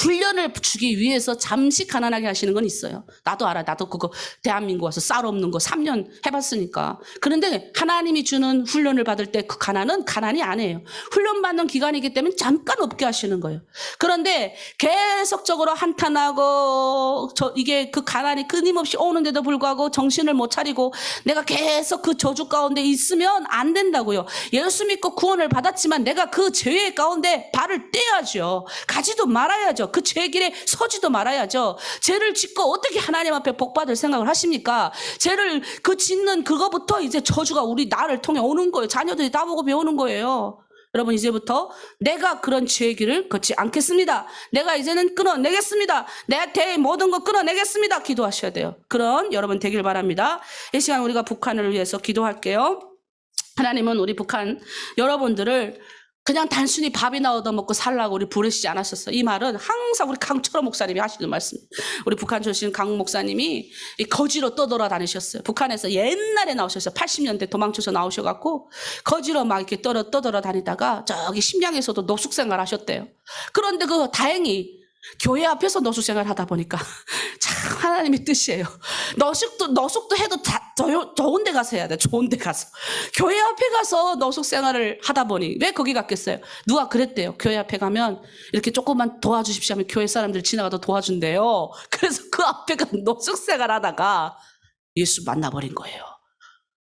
훈련을 주기 위해서 잠시 가난하게 하시는 건 있어요. 나도 알아. 나도 그거 대한민국 와서 쌀 없는 거 3년 해봤으니까. 그런데 하나님이 주는 훈련을 받을 때 그 가난은 가난이 아니에요. 훈련받는 기간이기 때문에 잠깐 없게 하시는 거예요. 그런데 계속적으로 한탄하고 이게 그 가난이 끊임없이 오는데도 불구하고 정신을 못 차리고 내가 계속 그 저주 가운데 있으면 안 된다고요. 예수 믿고 구원을 받았지만 내가 그 죄의 가운데 발을 떼야죠. 가지도 말아야죠. 그 죄의 길에 서지도 말아야죠. 죄를 짓고 어떻게 하나님 앞에 복받을 생각을 하십니까? 죄를 그 짓는 그거부터 이제 저주가 우리 나를 통해 오는 거예요. 자녀들이 나보고 배우는 거예요. 여러분, 이제부터 내가 그런 죄의 길을 걷지 않겠습니다. 내가 이제는 끊어내겠습니다. 내 대의 모든 거 끊어내겠습니다. 기도하셔야 돼요. 그런 여러분 되길 바랍니다. 이 시간 우리가 북한을 위해서 기도할게요. 하나님은 우리 북한 여러분들을 그냥 단순히 밥이나 얻어먹고 살라고 우리 부르시지 않았었어요. 이 말은 항상 우리 강철호 목사님이 하시는 말씀. 우리 북한 출신 강 목사님이 이 거지로 떠돌아다니셨어요. 북한에서 옛날에 나오셨어요. 80년대 도망쳐서 나오셔갖고 거지로 막 이렇게 떠돌아다니다가 저기 심양에서도 노숙생활 하셨대요. 그런데 다행히 교회 앞에서 노숙생활 하다 보니까 참 하나님의 뜻이에요. 노숙도 해도 다 좋은 데 가서 해야 돼. 좋은 데 가서. 교회 앞에 가서 노숙생활을 하다 보니 왜 거기 갔겠어요? 누가 그랬대요. 교회 앞에 가면 이렇게 조금만 도와주십시오 하면 교회 사람들 지나가도 도와준대요. 그래서 그 앞에 가서 노숙생활 하다가 예수 만나버린 거예요.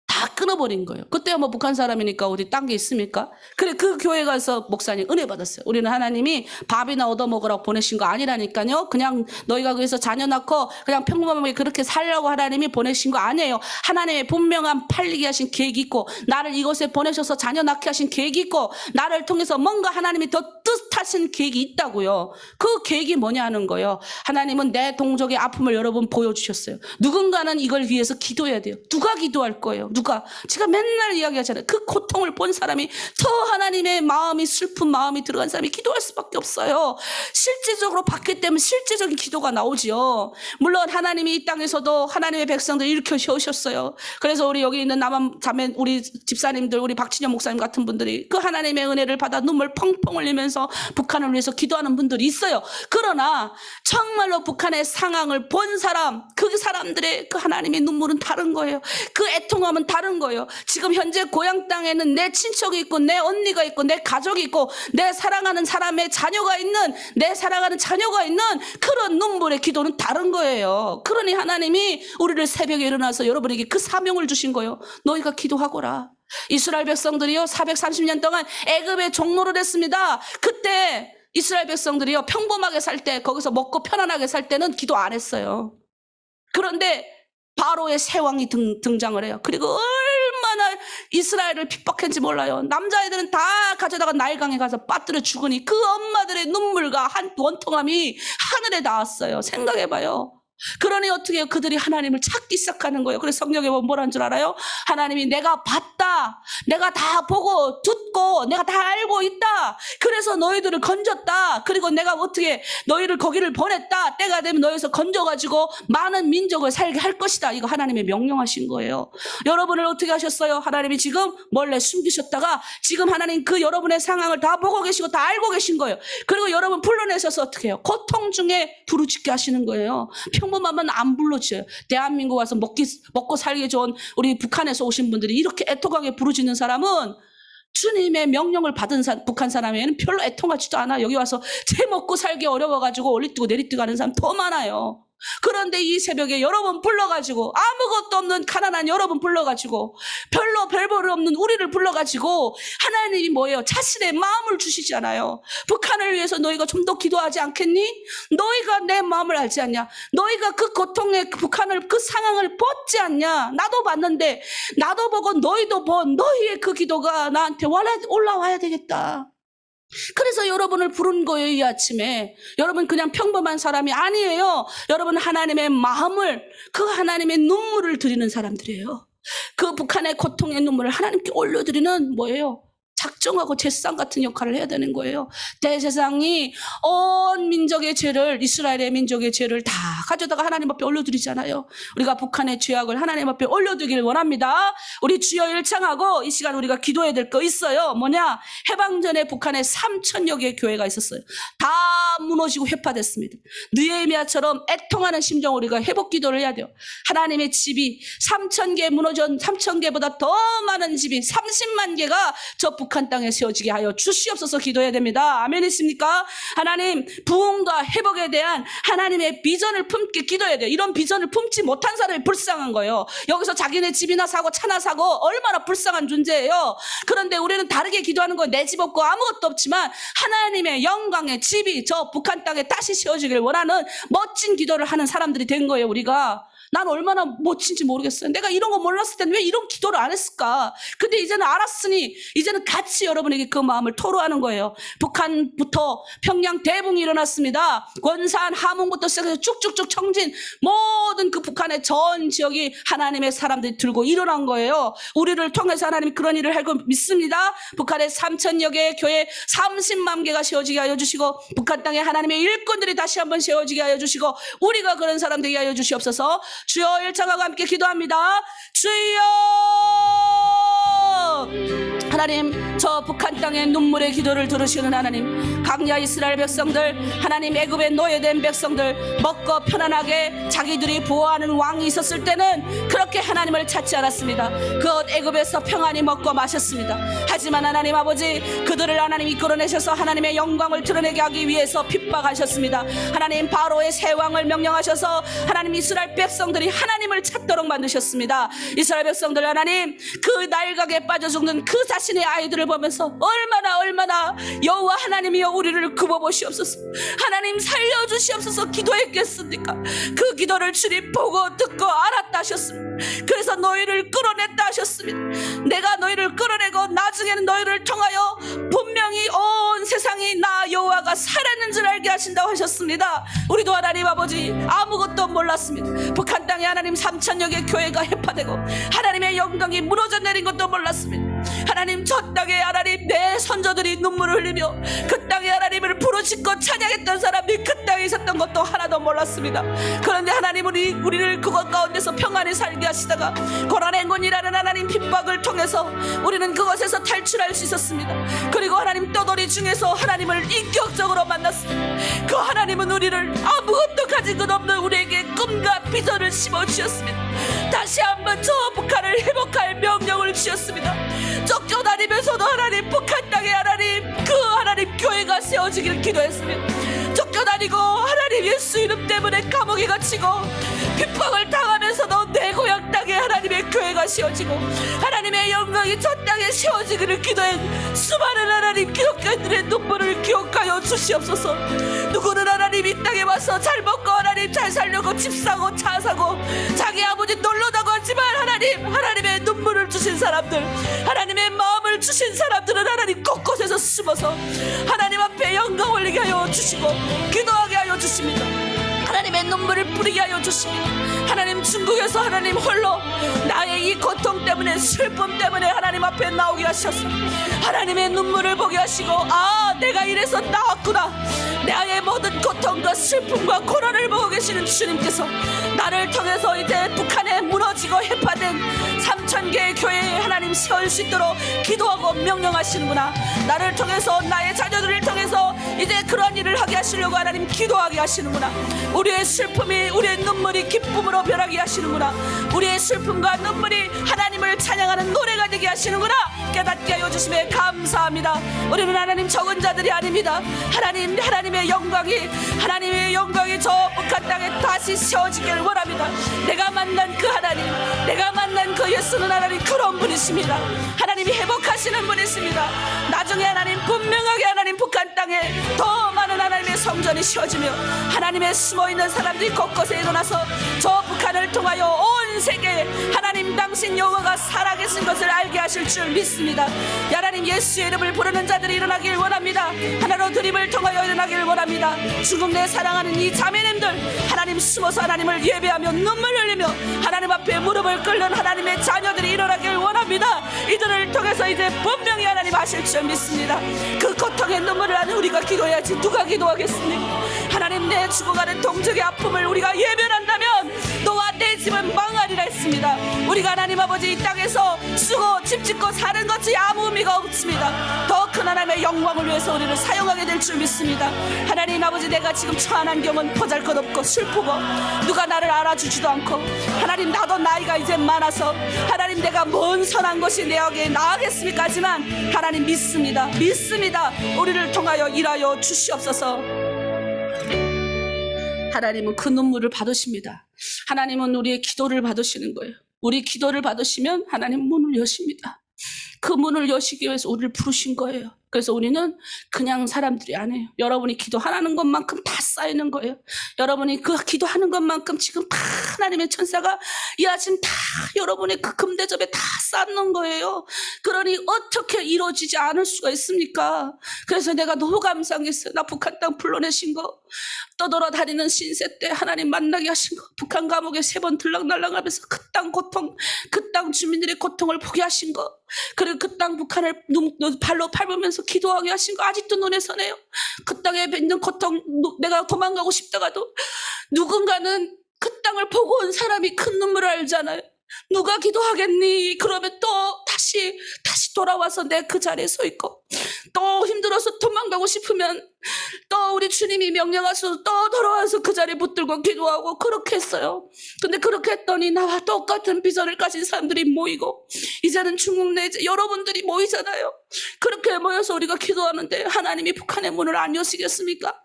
다 끊어버린 거예요. 그때야 뭐 북한 사람이니까 어디 딴 게 있습니까? 그래 그 교회 가서 목사님 은혜 받았어요. 우리는 하나님이 밥이나 얻어먹으라고 보내신 거 아니라니까요. 그냥 너희가 거기서 자녀 낳고 그냥 평범하게 그렇게 살려고 하나님이 보내신 거 아니에요. 하나님의 분명한 팔리게 하신 계획이 있고 나를 이곳에 보내셔서 자녀 낳게 하신 계획이 있고 나를 통해서 뭔가 하나님이 더 뜻하신 계획이 있다고요. 그 계획이 뭐냐 하는 거예요. 하나님은 내 동족의 아픔을 여러 번 보여주셨어요. 누군가는 이걸 위해서 기도해야 돼요. 누가 기도할 거예요? 누가? 제가 맨날 이야기하잖아요. 그 고통을 본 사람이 더 하나님의 마음이 슬픈 마음이 들어간 사람이 기도할 수밖에 없어요. 실제적으로 받기 때문에 실제적인 기도가 나오지요. 물론 하나님이 이 땅에서도 하나님의 백성들 일으켜 세우셨어요. 그래서 우리 여기 있는 남한 자매 우리 집사님들 우리 박진영 목사님 같은 분들이 그 하나님의 은혜를 받아 눈물 펑펑 흘리면서 북한을 위해서 기도하는 분들이 있어요. 그러나 정말로 북한의 상황을 본 사람 그 사람들의 그 하나님의 눈물은 다른 거예요. 그 애통함은 다른 거예요. 지금 현재 고향 땅에는 내 친척이 있고 내 언니가 있고 내 가족이 있고 내 사랑하는 사람의 자녀가 있는 내 사랑하는 자녀가 있는 그런 눈물의 기도는 다른 거예요. 그러니 하나님이 우리를 새벽에 일어나서 여러분에게 그 사명을 주신 거예요. 너희가 기도하거라. 이스라엘 백성들이요 430년 동안 애굽의 종노를 했습니다. 그때 이스라엘 백성들이요 평범하게 살 때 거기서 먹고 편안하게 살 때는 기도 안 했어요. 그런데 바로의 새 왕이 등장을 해요. 그리고 얼마나 이스라엘을 핍박했는지 몰라요. 남자애들은 다 가져다가 나일강에 가서 빠뜨려 죽으니 그 엄마들의 눈물과 한 원통함이 하늘에 닿았어요. 생각해봐요. 그러니 어떻게 해요? 그들이 하나님을 찾기 시작하는 거예요. 그래서 성경에 보면 뭐라는 줄 알아요? 하나님이 내가 봤다. 내가 다 보고 듣고 내가 다 알고 있다. 그래서 너희들을 건졌다. 그리고 내가 어떻게 너희를 거기를 보냈다. 때가 되면 너희에서 건져가지고 많은 민족을 살게 할 것이다. 이거 하나님의 명령하신 거예요. 여러분을 어떻게 하셨어요? 하나님이 지금 몰래 숨기셨다가 지금 하나님 그 여러분의 상황을 다 보고 계시고 다 알고 계신 거예요. 그리고 여러분 불러내셔서 어떻게 해요? 고통 중에 부르짖게 하시는 거예요. 평범하면 안 불러줘요. 대한민국 와서 먹고 살기 좋은 우리 북한에서 오신 분들이 이렇게 애통하게 부르짖는 사람은 주님의 명령을 받은 북한 사람에는 별로 애통하지도 않아. 여기 와서 제 먹고 살기 어려워가지고 올리뛰고 내리뛰고 하는 사람 더 많아요. 그런데 이 새벽에 여러분 불러가지고 아무것도 없는 가난한 여러분 불러가지고 별로 별볼 없는 우리를 불러가지고 하나님이 뭐예요? 자신의 마음을 주시잖아요. 북한을 위해서 너희가 좀 더 기도하지 않겠니? 너희가 내 마음을 알지 않냐? 너희가 그 고통의 북한을 그 상황을 보지 않냐? 나도 봤는데 나도 보고 너희도 본 너희의 그 기도가 나한테 올라와야 되겠다. 그래서 여러분을 부른 거예요. 이 아침에 여러분 그냥 평범한 사람이 아니에요. 여러분 하나님의 마음을 그 하나님의 눈물을 드리는 사람들이에요. 그 북한의 고통의 눈물을 하나님께 올려드리는 뭐예요? 작정하고 제사장 같은 역할을 해야 되는 거예요. 대제사장이 온 민족의 죄를 이스라엘의 민족의 죄를 다 가져다가 하나님 앞에 올려드리잖아요. 우리가 북한의 죄악을 하나님 앞에 올려드리길 원합니다. 우리 주여 일창하고 이 시간 우리가 기도해야 될 거 있어요. 뭐냐? 해방전에 북한에 3,000여 개의 교회가 있었어요. 다 무너지고 회파됐습니다. 느헤미야처럼 애통하는 심정 우리가 회복 기도를 해야 돼요. 하나님의 집이 3,000개 무너진 3,000개보다 더 많은 집이 30만 개가 저 북한 땅에 세워지게 하여 주시옵소서 기도해야 됩니다. 아멘 있습니까? 하나님 부흥과 회복에 대한 하나님의 비전을 품게 기도해야 돼요. 이런 비전을 품지 못한 사람이 불쌍한 거예요. 여기서 자기네 집이나 사고 차나 사고 얼마나 불쌍한 존재예요. 그런데 우리는 다르게 기도하는 거예요. 내 집 없고 아무것도 없지만 하나님의 영광의 집이 저 북한 땅에 다시 세워지길 원하는 멋진 기도를 하는 사람들이 된 거예요. 우리가 난 얼마나 멋진지 모르겠어요. 내가 이런 거 몰랐을 땐 왜 이런 기도를 안 했을까? 근데 이제는 알았으니 이제는 같이 여러분에게 그 마음을 토로하는 거예요. 북한부터 평양 대붕이 일어났습니다. 원산, 함흥부터 시작해서 쭉쭉쭉 청진 모든 그 북한의 전 지역이 하나님의 사람들이 들고 일어난 거예요. 우리를 통해서 하나님이 그런 일을 할 거 믿습니다. 북한의 3,000여 개의 교회 30만 개가 세워지게 하여 주시고 북한 땅에 하나님의 일꾼들이 다시 한번 세워지게 하여 주시고 우리가 그런 사람 되게 하여 주시옵소서. 주여 일창하고 함께 기도합니다. 주여 하나님, 저 북한 땅의 눈물의 기도를 들으시는 하나님, 강야 이스라엘 백성들, 하나님 애굽에 노예된 백성들, 먹고 편안하게 자기들이 보호하는 왕이 있었을 때는 그렇게 하나님을 찾지 않았습니다. 그 애굽에서 평안히 먹고 마셨습니다. 하지만 하나님 아버지, 그들을 하나님 이끌어내셔서 하나님의 영광을 드러내게 하기 위해서 핍박하셨습니다. 하나님 바로의 새 왕을 명령하셔서 하나님 이스라엘 백성들이 하나님을 찾도록 만드셨습니다. 이스라엘 백성들 하나님, 그 날각에 빠져 죽는 그 자신의 아이들을 보면서 얼마나 여호와 하나님이여 우리를 굽어보시옵소서, 하나님 살려주시옵소서 기도했겠습니까? 그 기도를 주님 보고 듣고 알았다 하셨습니다. 그래서 너희를 끌어냈다 하셨습니다. 내가 너희를 끌어내고 나중에는 너희를 통하여 분명히 온 세상이 나 여호와가 살았는 줄 알게 하신다고 하셨습니다. 우리도 하나님 아버지 아무것도 몰랐습니다. 북한 땅에 하나님 3,000여 개 교회가 해파되고 하나님의 영광이 무너져 내린 것도 몰랐습니다. 하나님 저 땅에 하나님 내 선조들이 눈물을 흘리며 그 땅에 하나님을 부르짖고 찬양했던 사람들이 그 땅에 있었던 것도 하나도 몰랐습니다. 그런데 하나님 우리를 그것 가운데서 평안히 살게 하시다가 고난행군이라는 하나님 핍박을 통해서 우리는 그것에서 탈출할 수 있었습니다. 그리고 하나님 떠돌이 중에서 하나님을 인격적으로 만났습니다. 그 하나님은 우리를 아무것도 가진 것 없는 우리에게 꿈과 비전을 심어주셨습니다. 다시 한번 저 북한을 회복할 명령을 주셨습니다. 쫓겨다니면서도 하나님 북한 땅에 하나님 그 하나님 교회가 세워지기를 기도했습니다. 쫓겨다니고 하나님 예수 이름 때문에 감옥에 갇히고 핍박을 당하면서도 내 고향 땅에 하나님의 교회가 세워지고 하나님의 영광이 저 땅에 세워지기를 기도한 수많은 하나님 기독교인들의 눈물을 기억하여 주시옵소서. 누구는 하나님 이 땅에 와서 잘 먹고 하나님 잘 살려고 집 사고 차 사고 자기 아버지 놀러다고 하지만 하나님의 눈물을 주신 사람들, 하나님의 마음을 주신 사람들은 하나님 곳곳에서 숨어서 하나님 앞에 영광 올리게 하여 주시고 기도하게 하여 주십니다. 하나님의 눈물을 뿌리게 하여 주십니다. 하나님 중국에서 하나님 홀로 나의 이 고통 때문에 슬픔 때문에 하나님 앞에 나오게 하셔서 하나님의 눈물을 보게 하시고 내가 이래서 나왔구나, 나의 모든 고통과 슬픔과 고난을 보고 계시는 주님께서 나를 통해서 이제 북한에 무너지고 해파된 3,000개의 교회에 하나님 세울 수 있도록 기도하고 명령하시는구나. 나를 통해서 나의 자녀들을 통해서 이제 그런 일을 하게 하시려고 하나님 기도하게 하시는구나. 우리의 슬픔이 우리의 눈물이 기쁨으로 변하게 하시는구나. 우리의 슬픔과 눈물이 하나님을 찬양하는 노래가 되게 하시는구나. 깨닫게 하여 주심에 감사합니다. 우리는 하나님 적은 자들이 아닙니다. 하나님의 영광이 저 북한 땅에 다시 세워지기를 원합니다. 내가 만난 그 하나님, 내가 만난 그 예수는 하나님 그런 분이십니다. 하나님이 회복하시는 분이십니다. 나중에 하나님 분명하게 하나님 북한 땅에 더 많은 하나님의 성전이 세워지며 하나님의 숨어있는 사람들이 곳곳에 일어나서 저 북한을 통하여 온 세계에 하나님 당신 여호와가 살아계신 것을 알게 하실 줄 믿습니다. 하나님 예수의 이름을 부르는 자들이 일어나길 원합니다. 하나로 드림을 통하여 일어나길 원합니다. 중국 내 사랑하는 이 자매님들 하나님 숨어서 하나님을 예배하며 눈물 흘리며 하나님 앞에 무릎을 꿇는 하나님의 자녀들이 일어나길 원합니다. 이들을 통해서 이제 분명히 하나님 하실 줄 믿습니다. 그 고통의 눈물을 하는 우리가 기도해야지 누가 기도하겠습니까? 하나님 내 죽어가는 동족의 아픔을 우리가 예면한다면 너와 내 집은 망하리라 했습니다. 우리가 하나님 아버지 이 땅에서 쓰고 집 짓고 사는 것이 아무 의미가 없습니다. 더 큰 하나님의 영광을 위해서 우리를 사용하게 될 줄 믿습니다. 하나님 아버지 내가 지금 처한 환경은 보잘것없고 슬프고 누가 나를 알아주지도 않고 하나님 나도 나이가 이제 많아서 하나님 내가 뭔 선한 것이 내게 나아겠습니까? 하지만 하나님 믿습니다. 우리를 통하여 일하여 주시옵소서. 하나님은 그 눈물을 받으십니다. 하나님은 우리의 기도를 받으시는 거예요. 우리 기도를 받으시면 하나님 문을 여십니다. 그 문을 여시기 위해서 우리를 부르신 거예요. 그래서 우리는 그냥 사람들이 아니에요. 여러분이 기도하는 것만큼 다 쌓이는 거예요. 여러분이 그 기도하는 것만큼 지금 다 하나님의 천사가 이 아침 다 여러분의 그 금대접에 다 쌓는 거예요. 그러니 어떻게 이루어지지 않을 수가 있습니까? 그래서 내가 너무 감사했어요. 나 북한 땅 불러내신 거, 떠돌아다니는 신세 때 하나님 만나게 하신 거, 북한 감옥에 3번 들락날락하면서 그 땅 고통, 그 땅 주민들의 고통을 보게 하신 거, 그리고 그 땅 북한을 발로 밟으면서 기도하게 하신 거 아직도 눈에 선해요. 그 땅에 있는 고통, 내가 도망가고 싶다가도 누군가는 그 땅을 보고 온 사람이 큰 눈물을 알잖아요. 누가 기도하겠니? 그러면 또 다시 돌아와서 내 그 자리에 서 있고, 또 힘들어서 도망가고 싶으면 또 우리 주님이 명령하셔서 또 돌아와서 그 자리에 붙들고 기도하고 그렇게 했어요. 근데 그렇게 했더니 나와 똑같은 비전을 가진 사람들이 모이고, 이제는 중국 내 여러분들이 모이잖아요. 그렇게 모여서 우리가 기도하는데 하나님이 북한의 문을 안 여시겠습니까?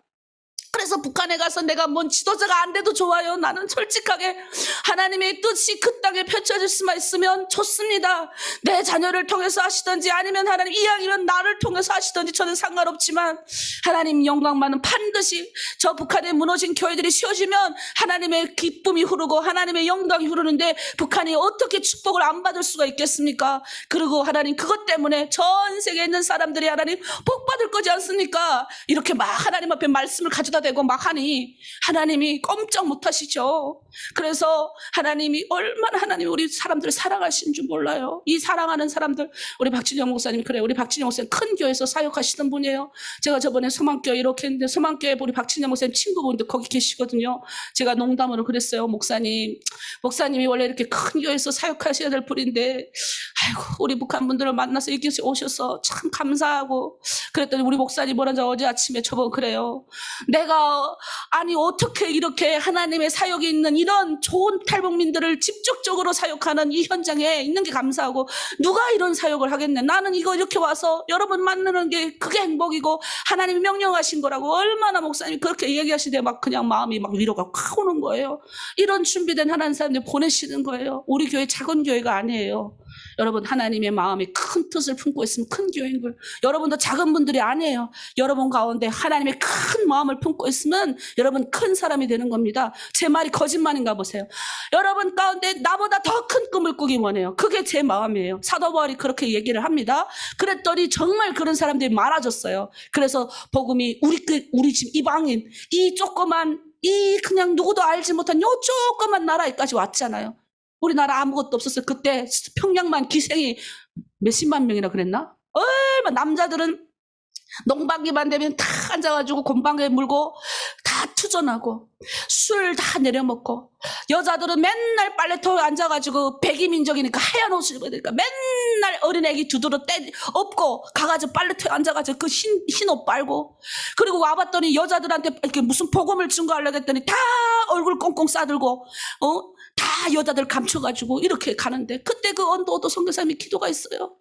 그래서 북한에 가서 내가 뭔 지도자가 안 돼도 좋아요. 나는 솔직하게 하나님의 뜻이 그 땅에 펼쳐질 수만 있으면 좋습니다. 내 자녀를 통해서 하시든지 아니면 하나님 이왕이면 나를 통해서 하시든지 저는 상관없지만, 하나님 영광만은 반드시 저 북한에 무너진 교회들이 세워지면 하나님의 기쁨이 흐르고 하나님의 영광이 흐르는데 북한이 어떻게 축복을 안 받을 수가 있겠습니까? 그리고 하나님 그것 때문에 전 세계에 있는 사람들이 하나님 복 받을 거지 않습니까? 이렇게 막 하나님 앞에 말씀을 가져다 대고 막 하니 하나님이 꼼짝 못 하시죠. 그래서 하나님이 얼마나 하나님이 우리 사람들을 사랑하시는 줄 몰라요. 이 사랑하는 사람들, 우리 박진영 목사님, 그래 우리 박진영 목사님 큰 교회에서 사역하시던 분이에요. 제가 저번에 소망교회 이렇게 했는데 소망교회 우리 박진영 목사님 친구분들 거기 계시거든요. 제가 농담으로 그랬어요. 목사님이 원래 이렇게 큰 교회에서 사역하셔야 될 분인데 아이고 우리 북한 분들을 만나서 이렇게 오셔서 참 감사하고, 그랬더니 우리 목사님 뭐라는지 어제 아침에 저보고 그래요. 내가 아니 어떻게 이렇게 하나님의 사역이 있는 이런 좋은 탈북민들을 직접적으로 사역하는 이 현장에 있는 게 감사하고, 누가 이런 사역을 하겠네. 나는 이거 이렇게 와서 여러분 만나는 게 그게 행복이고 하나님이 명령하신 거라고 얼마나 목사님이 그렇게 얘기하시되 막 그냥 마음이 막 위로가 확 오는 거예요. 이런 준비된 하나님 사람들 보내시는 거예요. 우리 교회 작은 교회가 아니에요. 여러분 하나님의 마음이 큰 뜻을 품고 있으면 큰 교회인 거예요. 여러분도 작은 분들이 아니에요. 여러분 가운데 하나님의 큰 마음을 품고 있으면 여러분 큰 사람이 되는 겁니다. 제 말이 거짓말인가 보세요. 여러분 가운데 나보다 더 큰 꿈을 꾸기 원해요. 그게 제 마음이에요. 사도 바울이 그렇게 얘기를 합니다. 그랬더니 정말 그런 사람들이 많아졌어요. 그래서 복음이 우리 집 이방인 이 조그만 이 그냥 누구도 알지 못한 요 조그만 나라에까지 왔잖아요. 우리나라 아무것도 없었어요. 그때 평양만 기생이 몇십만 명이나 그랬나? 얼마 남자들은 농방기만 되면 다 앉아가지고 곰방에 물고 다 투전하고 술 다 내려먹고, 여자들은 맨날 빨래터에 앉아가지고 백이민족이니까 하얀 옷을 입어야 되니까 맨날 어린애기 두드러 업고 가가지고 빨래터에 앉아가지고 그 흰 옷 빨고, 그리고 와봤더니 여자들한테 이렇게 무슨 복음을 증거하려고 했더니 다 얼굴 꽁꽁 싸들고 다 여자들 감춰가지고 이렇게 가는데, 그때 그 언더우드 선교사님이 기도가 있어요.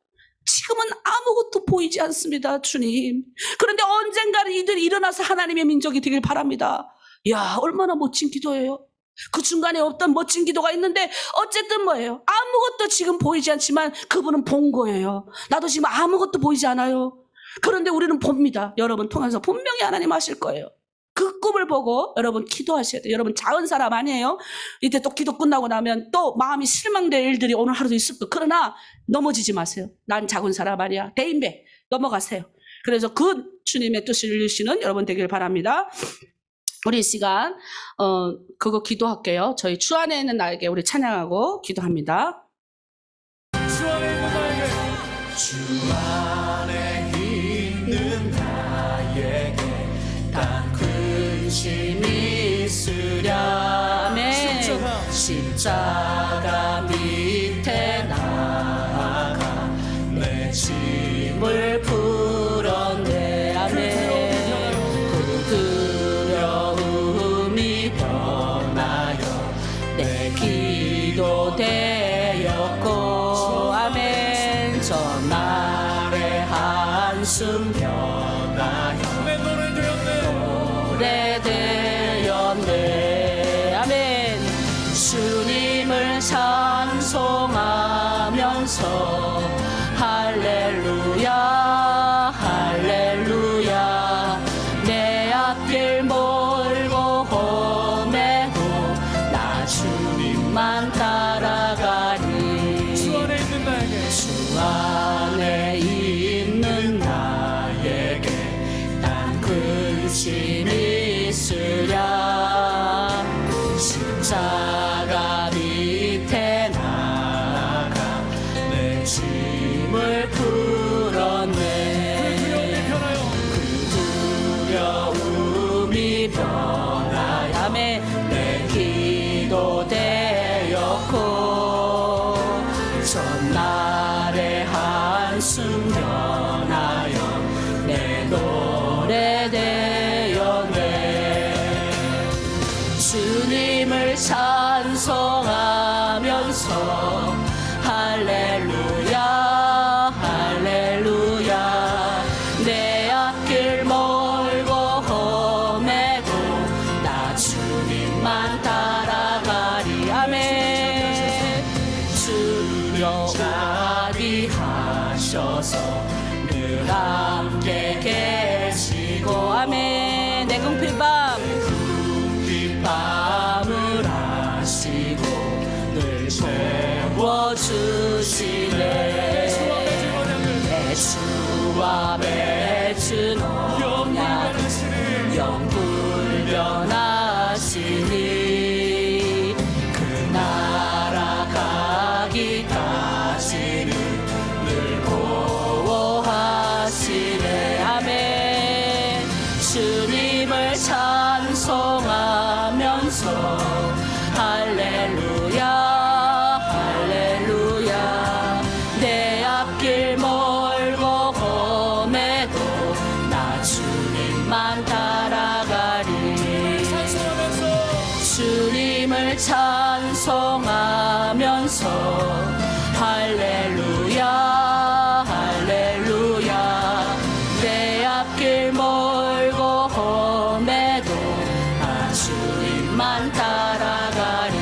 지금은 아무것도 보이지 않습니다, 주님. 그런데 언젠가는 이들이 일어나서 하나님의 민족이 되길 바랍니다. 야, 얼마나 멋진 기도예요. 그 중간에 어떤 멋진 기도가 있는데 어쨌든 뭐예요? 아무것도 지금 보이지 않지만 그분은 본 거예요. 나도 지금 아무것도 보이지 않아요. 그런데 우리는 봅니다. 여러분 통해서 분명히 하나님 하실 거예요. 그 꿈을 보고 여러분 기도하셔야 돼요. 여러분 작은 사람 아니에요. 이때 또 기도 끝나고 나면 또 마음이 실망될 일들이 오늘 하루도 있을 거예요. 그러나 넘어지지 마세요. 난 작은 사람 아니야. 대인배 넘어가세요. 그래서 그 주님의 뜻을 이루시는 여러분 되길 바랍니다. 우리 이 시간 그거 기도할게요. 저희 주 안에 있는 나에게 우리 찬양하고 기도합니다. 주 안에 있는 나에게, 주 안에 있는 나에게 단 근심이 있으랴. 아멘. 십자가 밑에 나아가 내 짐을 풀었네. 아멘. 그 두려움이 변하여 내 기도 되었고, 아멘. 전날의 한숨 변하여 내 노래 되었네. 아멘. 주님을 찬송하면서 할렐루야 주님만 따라가리. 주 안에 있는 나에게 주 안에 있는 나에게 난 근심 있으랴. 십자가 밑에 나가 내 짐을 풀었네. 그 두려움이 변하여 아멘. 내 기도 되었고 전날의 한숨 변하여 내 노래 되었네. 주님을 찬송하면서 할렐루야 할렐루야. 내 앞길 멀고 험해도 나 주님만 따라가리. 아멘. 주여 자비 하셔서 늘 함께 계시고 아멘. 내 궁핍 밤을 하시고 늘 채워주시네. 내 주와 맺은 언약을 영불변하시니 그 나라 가기까지는 늘 보호하시네. 아멘. 주님을 찬송하면서 할렐루야 할렐루야. 내 앞길 멀고 험해도 나 주님만 따라가리. 주님을 찬송하면서 할렐루야 할렐루야. 내 앞길 멀고 험해도 나 주님만 따라가리.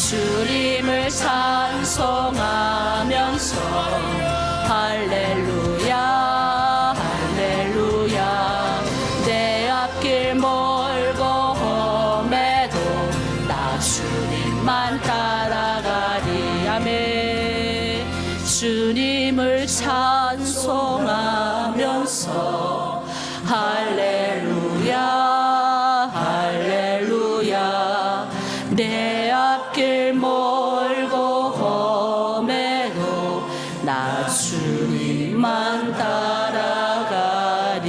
주님을 찬송하면서 할렐루야 할렐루야. 내 앞길 멀고 험해도 나 주님만 따라가리. 아멘. 주님을 찬송하면서 할렐루야 할렐루야. 내 앞길 멀고 험해도 나 주님만 따라가리.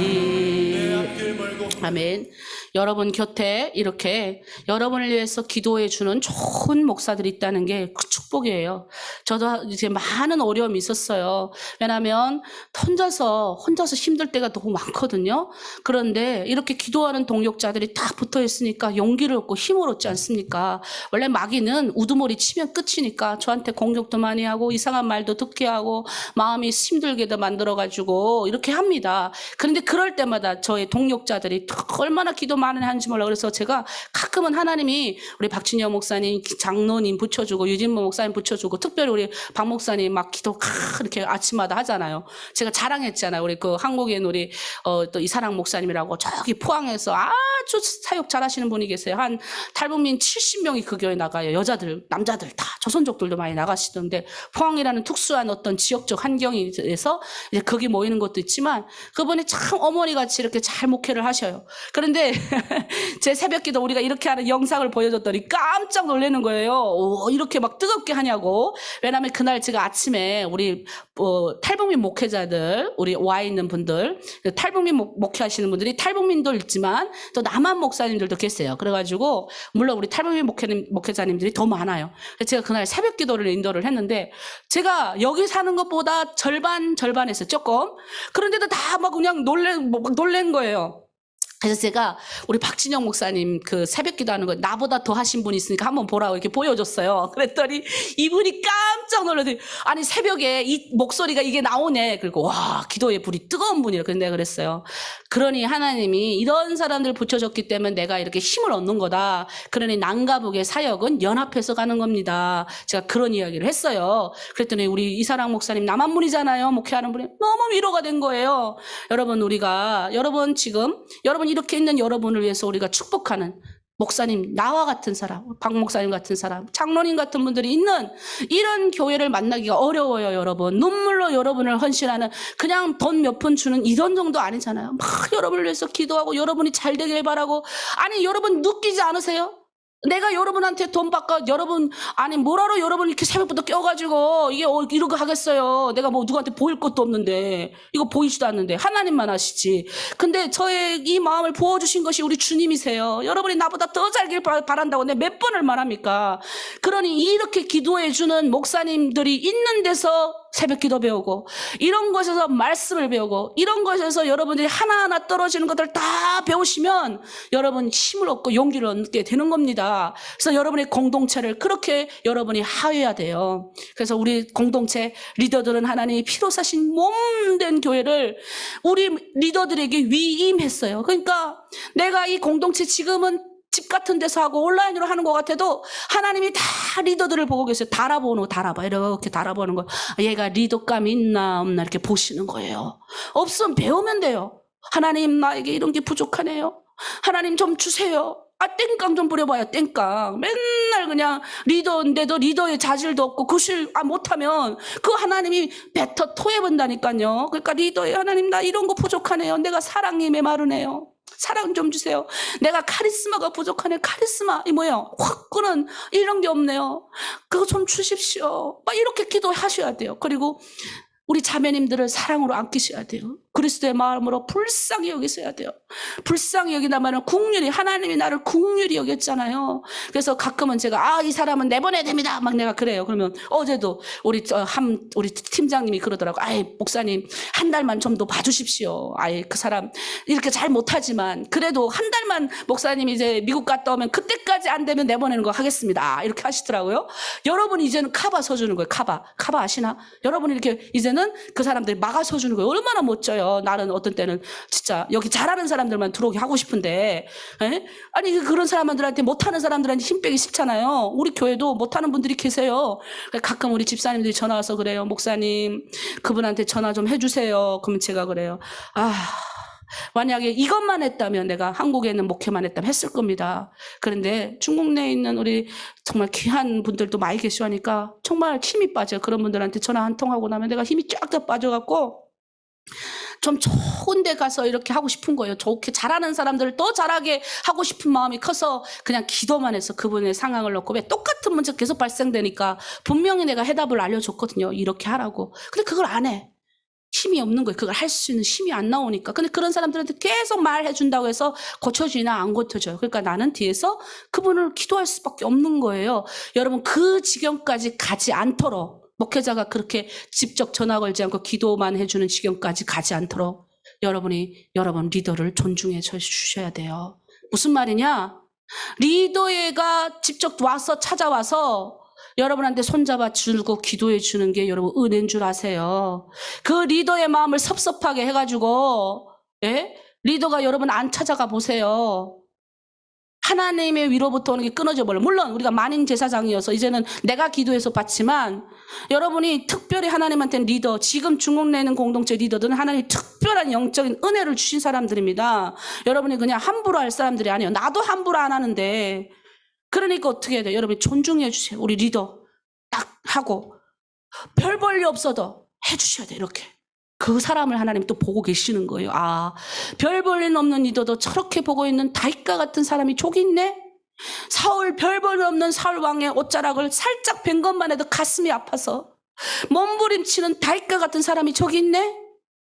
아멘. 여러분 곁에 이렇게 여러분을 위해서 기도해 주는 좋은 목사들이 있다는 게 그 축복이에요. 저도 이제 많은 어려움이 있었어요. 왜냐하면 혼자서 힘들 때가 너무 많거든요. 그런데 이렇게 기도하는 동역자들이 딱 붙어 있으니까 용기를 얻고 힘을 얻지 않습니까? 원래 마귀는 우두머리 치면 끝이니까 저한테 공격도 많이 하고 이상한 말도 듣게 하고 마음이 힘들게도 만들어가지고 이렇게 합니다. 그런데 그럴 때마다 저의 동역자들이 얼마나 기도 많이 하는지 몰라. 그래서 제가 가끔은 하나님이 우리 박진영 목사님, 장로님 붙여주고 유진모 목사님 붙여주고 특별히 우리 박 목사님 막 기도 이렇게 아침마다 하잖아요. 제가 자랑했잖아요. 우리 그 한국인 우리 또 이사랑 목사님이라고 저기 포항에서 아주 사역 잘하시는 분이 계세요. 한 탈북민 70명이 그 교회 나가요. 여자들, 남자들 다 조선족들도 많이 나가시던데 포항이라는 특수한 어떤 지역적 환경에서 이제 거기 모이는 것도 있지만 그분이 참 어머니같이 이렇게 잘 목회를 하셔요. 그런데 제 새벽기도 우리가 이렇게 하는 영상을 보여줬더니 깜짝 놀라는 거예요. 오, 이렇게 막 뜨겁게 하냐고. 왜냐하면 그날 제가 아침에 우리 탈북민 목회자들, 우리 와 있는 분들, 탈북민 목회하시는 분들이 탈북민도 있지만 또 남한 목사님들도 계세요. 그래가지고 물론 우리 탈북민 목회자님들이 더 많아요. 그래서 제가 그날 새벽기도를 인도를 했는데 제가 여기 사는 것보다 절반했어요. 조금. 그런데도 다 막 그냥 놀란 거예요. 그래서 제가 우리 박진영 목사님 그 새벽기도 하는 거 나보다 더 하신 분이 있으니까 한번 보라고 이렇게 보여줬어요. 그랬더니 이분이 깜짝 놀라더니 아니 새벽에 이 목소리가 이게 나오네. 그리고 와 기도의 불이 뜨거운 분이라. 그래서 내가 그랬어요. 그러니 하나님이 이런 사람들 붙여줬기 때문에 내가 이렇게 힘을 얻는 거다. 그러니 남과 북의 사역은 연합해서 가는 겁니다. 제가 그런 이야기를 했어요. 그랬더니 우리 이사랑 목사님 남한분이잖아요. 목회하는 분이 너무 위로가 된 거예요. 여러분 우리가 여러분 지금 여러분 이렇게 있는 여러분을 위해서 우리가 축복하는 목사님, 나와 같은 사람, 박 목사님 같은 사람, 장로님 같은 분들이 있는 이런 교회를 만나기가 어려워요, 여러분. 눈물로 여러분을 헌신하는, 그냥 돈 몇 푼 주는 이런 정도 아니잖아요. 막 여러분을 위해서 기도하고 여러분이 잘 되길 바라고. 아니, 여러분 느끼지 않으세요? 내가 여러분한테 돈 받고 여러분, 아니 뭐라로 여러분 이렇게 새벽부터 껴가지고 이게 이러고 하겠어요. 내가 뭐 누구한테 보일 것도 없는데, 이거 보이지도 않는데 하나님만 하시지. 근데 저의 이 마음을 부어주신 것이 우리 주님이세요. 여러분이 나보다 더 살길 바란다고 내가 몇 번을 말합니까? 그러니 이렇게 기도해주는 목사님들이 있는 데서 새벽 기도 배우고, 이런 것에서 말씀을 배우고, 이런 것에서 여러분들이 하나하나 떨어지는 것들 다 배우시면 여러분 힘을 얻고 용기를 얻게 되는 겁니다. 그래서 여러분의 공동체를 그렇게 여러분이 하여야 돼요. 그래서 우리 공동체 리더들은 하나님이 피로 사신 몸된 교회를 우리 리더들에게 위임했어요. 그러니까 내가 이 공동체 지금은 집 같은 데서 하고 온라인으로 하는 것 같아도 하나님이 다 리더들을 보고 계세요. 달아봐. 이렇게 달아보는 거예요. 얘가 리더감이 있나 없나 이렇게 보시는 거예요. 없으면 배우면 돼요. 하나님, 나에게 이런 게 부족하네요. 하나님 좀 주세요. 땡깡 좀 부려봐요. 땡깡. 맨날 그냥 리더인데도 리더의 자질도 없고 구실 못하면 그 하나님이 뱉어 토해본다니까요. 그러니까 리더의 하나님, 나 이런 거 부족하네요. 내가 사랑이 메마르네요. 사랑 좀 주세요. 내가 카리스마가 부족하네. 카리스마, 이 뭐예요? 확 끄는 이런 게 없네요. 그거 좀 주십시오. 막 이렇게 기도하셔야 돼요. 그리고 우리 자매님들을 사랑으로 아끼셔야 돼요. 그리스도의 마음으로 불쌍히 여기셔야 돼요. 불쌍히 여기다마는 국률이, 하나님이 나를 국률이 여겼잖아요. 그래서 가끔은 제가 이 사람은 내보내야 됩니다. 막 내가 그래요. 그러면 어제도 우리 팀장님이 그러더라고. 목사님 한 달만 좀 더 봐주십시오. 그 사람 이렇게 잘 못하지만 그래도 한 달만 목사님이 이제 미국 갔다 오면 그때까지 안 되면 내보내는 거 하겠습니다. 이렇게 하시더라고요. 여러분이 이제는 카바 서주는 거예요. 카바 아시나? 여러분이 이렇게 이제는 그 사람들이 막아 서주는 거예요. 얼마나 멋져요. 나는 어떤 때는 진짜 여기 잘하는 사람들만 들어오게 하고 싶은데, 아니 그런 사람들한테, 못하는 사람들한테 힘 빼기 싫잖아요. 우리 교회도 못하는 분들이 계세요. 가끔 우리 집사님들이 전화 와서 그래요. 목사님, 그분한테 전화 좀 해주세요. 그러면 제가 그래요. 만약에 이것만 했다면, 내가 한국에 있는 목회만 했다면 했을 겁니다. 그런데 중국 내에 있는 우리 정말 귀한 분들도 많이 계시니까 정말 힘이 빠져요. 그런 분들한테 전화 한 통 하고 나면 내가 힘이 쫙 다 빠져갖고 좀 좋은 데 가서 이렇게 하고 싶은 거예요. 좋게 잘하는 사람들을 더 잘하게 하고 싶은 마음이 커서 그냥 기도만 해서 그분의 상황을 넣고, 왜 똑같은 문제 계속 발생되니까 분명히 내가 해답을 알려줬거든요. 이렇게 하라고. 근데 그걸 안 해. 힘이 없는 거예요. 그걸 할 수 있는 힘이 안 나오니까. 근데 그런 사람들한테 계속 말해준다고 해서 고쳐지나 안 고쳐져요. 그러니까 나는 뒤에서 그분을 기도할 수밖에 없는 거예요. 여러분, 그 지경까지 가지 않도록, 목회자가 그렇게 직접 전화 걸지 않고 기도만 해주는 지경까지 가지 않도록 여러분 리더를 존중해 주셔야 돼요. 무슨 말이냐? 리더가 직접 와서 찾아와서 여러분한테 손잡아 주고 기도해 주는 게 여러분 은혜인 줄 아세요. 그 리더의 마음을 섭섭하게 해가지고, 리더가 여러분 안 찾아가 보세요. 하나님의 위로부터 오는 게 끊어져 버려요. 물론 우리가 만인 제사장이어서 이제는 내가 기도해서 받지만, 여러분이 특별히 하나님한테는 리더, 지금 중국 내에 있는 공동체 리더들은 하나님이 특별한 영적인 은혜를 주신 사람들입니다. 여러분이 그냥 함부로 할 사람들이 아니에요. 나도 함부로 안 하는데. 그러니까 어떻게 해야 돼요? 여러분이 존중해 주세요. 우리 리더 딱 하고 별 볼 일 없어도 해주셔야 돼요. 이렇게. 그 사람을 하나님 또 보고 계시는 거예요. 별 볼 일 없는 리더도 저렇게 보고 있는 다윗과 같은 사람이 저기 있네? 사울, 별 볼 일 없는 사울 왕의 옷자락을 살짝 뵌 것만 해도 가슴이 아파서 몸부림치는 다윗과 같은 사람이 저기 있네?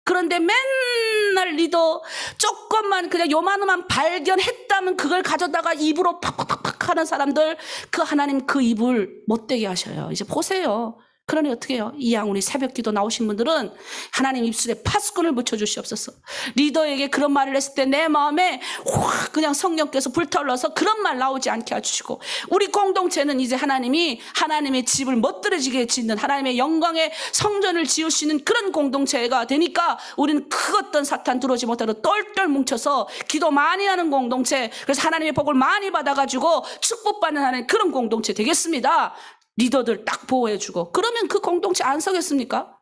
그런데 맨날 리더 조금만 그냥 요만한 발견했다면 그걸 가져다가 입으로 팍팍팍 하는 사람들, 그 하나님 그 입을 못되게 하셔요. 이제 보세요. 그러니 어떻게 해요? 이 양우리 새벽 기도 나오신 분들은 하나님 입술에 파수꾼을 붙여주시옵소서. 리더에게 그런 말을 했을 때 내 마음에 확 그냥 성령께서 불타올라서 그런 말 나오지 않게 해주시고, 우리 공동체는 이제 하나님이 하나님의 집을 멋들어지게 짓는, 하나님의 영광의 성전을 지으시는 그런 공동체가 되니까 우리는 그 어떤 사탄 들어오지 못하도록 똘똘 뭉쳐서 기도 많이 하는 공동체, 그래서 하나님의 복을 많이 받아가지고 축복받는 하나님 그런 공동체 되겠습니다. 리더들 딱 보호해주고. 그러면 그 공동체 안 서겠습니까?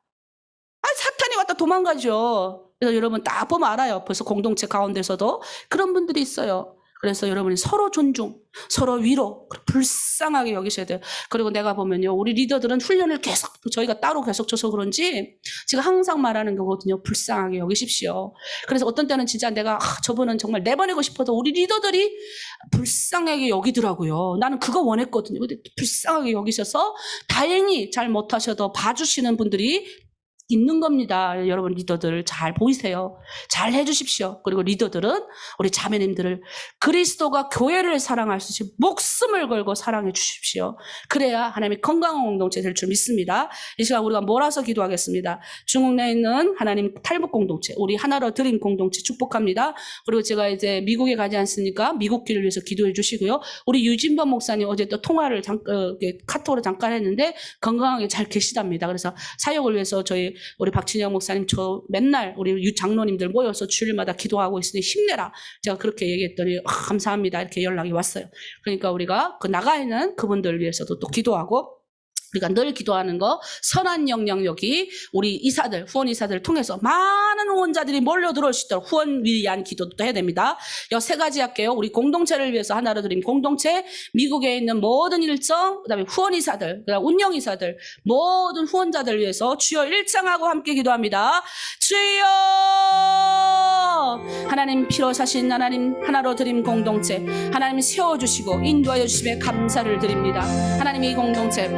사탄이 왔다 도망가죠. 그래서 여러분 딱 보면 알아요. 벌써 공동체 가운데서도 그런 분들이 있어요. 그래서 여러분이 서로 존중, 서로 위로, 불쌍하게 여기셔야 돼요. 그리고 내가 보면요, 우리 리더들은 훈련을 계속, 저희가 따로 계속 줘서 그런지 제가 항상 말하는 거거든요. 불쌍하게 여기십시오. 그래서 어떤 때는 진짜 내가 저분은 정말 내보내고 싶어도 우리 리더들이 불쌍하게 여기더라고요. 나는 그거 원했거든요. 근데 불쌍하게 여기셔서 다행히 잘 못하셔도 봐주시는 분들이 있는 겁니다. 여러분 리더들 잘 보이세요. 잘 해주십시오. 그리고 리더들은 우리 자매님들을 그리스도가 교회를 사랑할 수 있게 목숨을 걸고 사랑해 주십시오. 그래야 하나님이 건강한 공동체 될 줄 믿습니다. 이 시간 우리가 몰아서 기도하겠습니다. 중국 내에 있는 하나님 탈북 공동체, 우리 하나로 드림 공동체 축복합니다. 그리고 제가 이제 미국에 가지 않습니까? 미국 길을 위해서 기도해 주시고요. 우리 유진범 목사님 어제 또 통화를 카톡으로 잠깐 했는데 건강하게 잘 계시답니다. 그래서 사역을 위해서 저희 우리 박진영 목사님 저 맨날 우리 유 장로님들 모여서 주일마다 기도하고 있으니 힘내라. 제가 그렇게 얘기했더니 감사합니다. 이렇게 연락이 왔어요. 그러니까 우리가 그 나가 있는 그분들 위해서도 또 기도하고 우리가 늘 기도하는 거 선한 영향력이 우리 이사들, 후원 이사들을 통해서 많은 후원자들이 몰려들어올 수 있도록 후원 위한 기도도 해야 됩니다. 이 세 가지 할게요. 우리 공동체를 위해서 하나로 드림 공동체, 미국에 있는 모든 일정, 그다음에 후원 이사들, 그다음 운영 이사들, 모든 후원자들 위해서 주여 일장하고 함께 기도합니다. 주여 하나님 피로 사신 하나님 하나로 드림 공동체 하나님 세워주시고 인도하여 주심에 감사를 드립니다. 하나님 이 공동체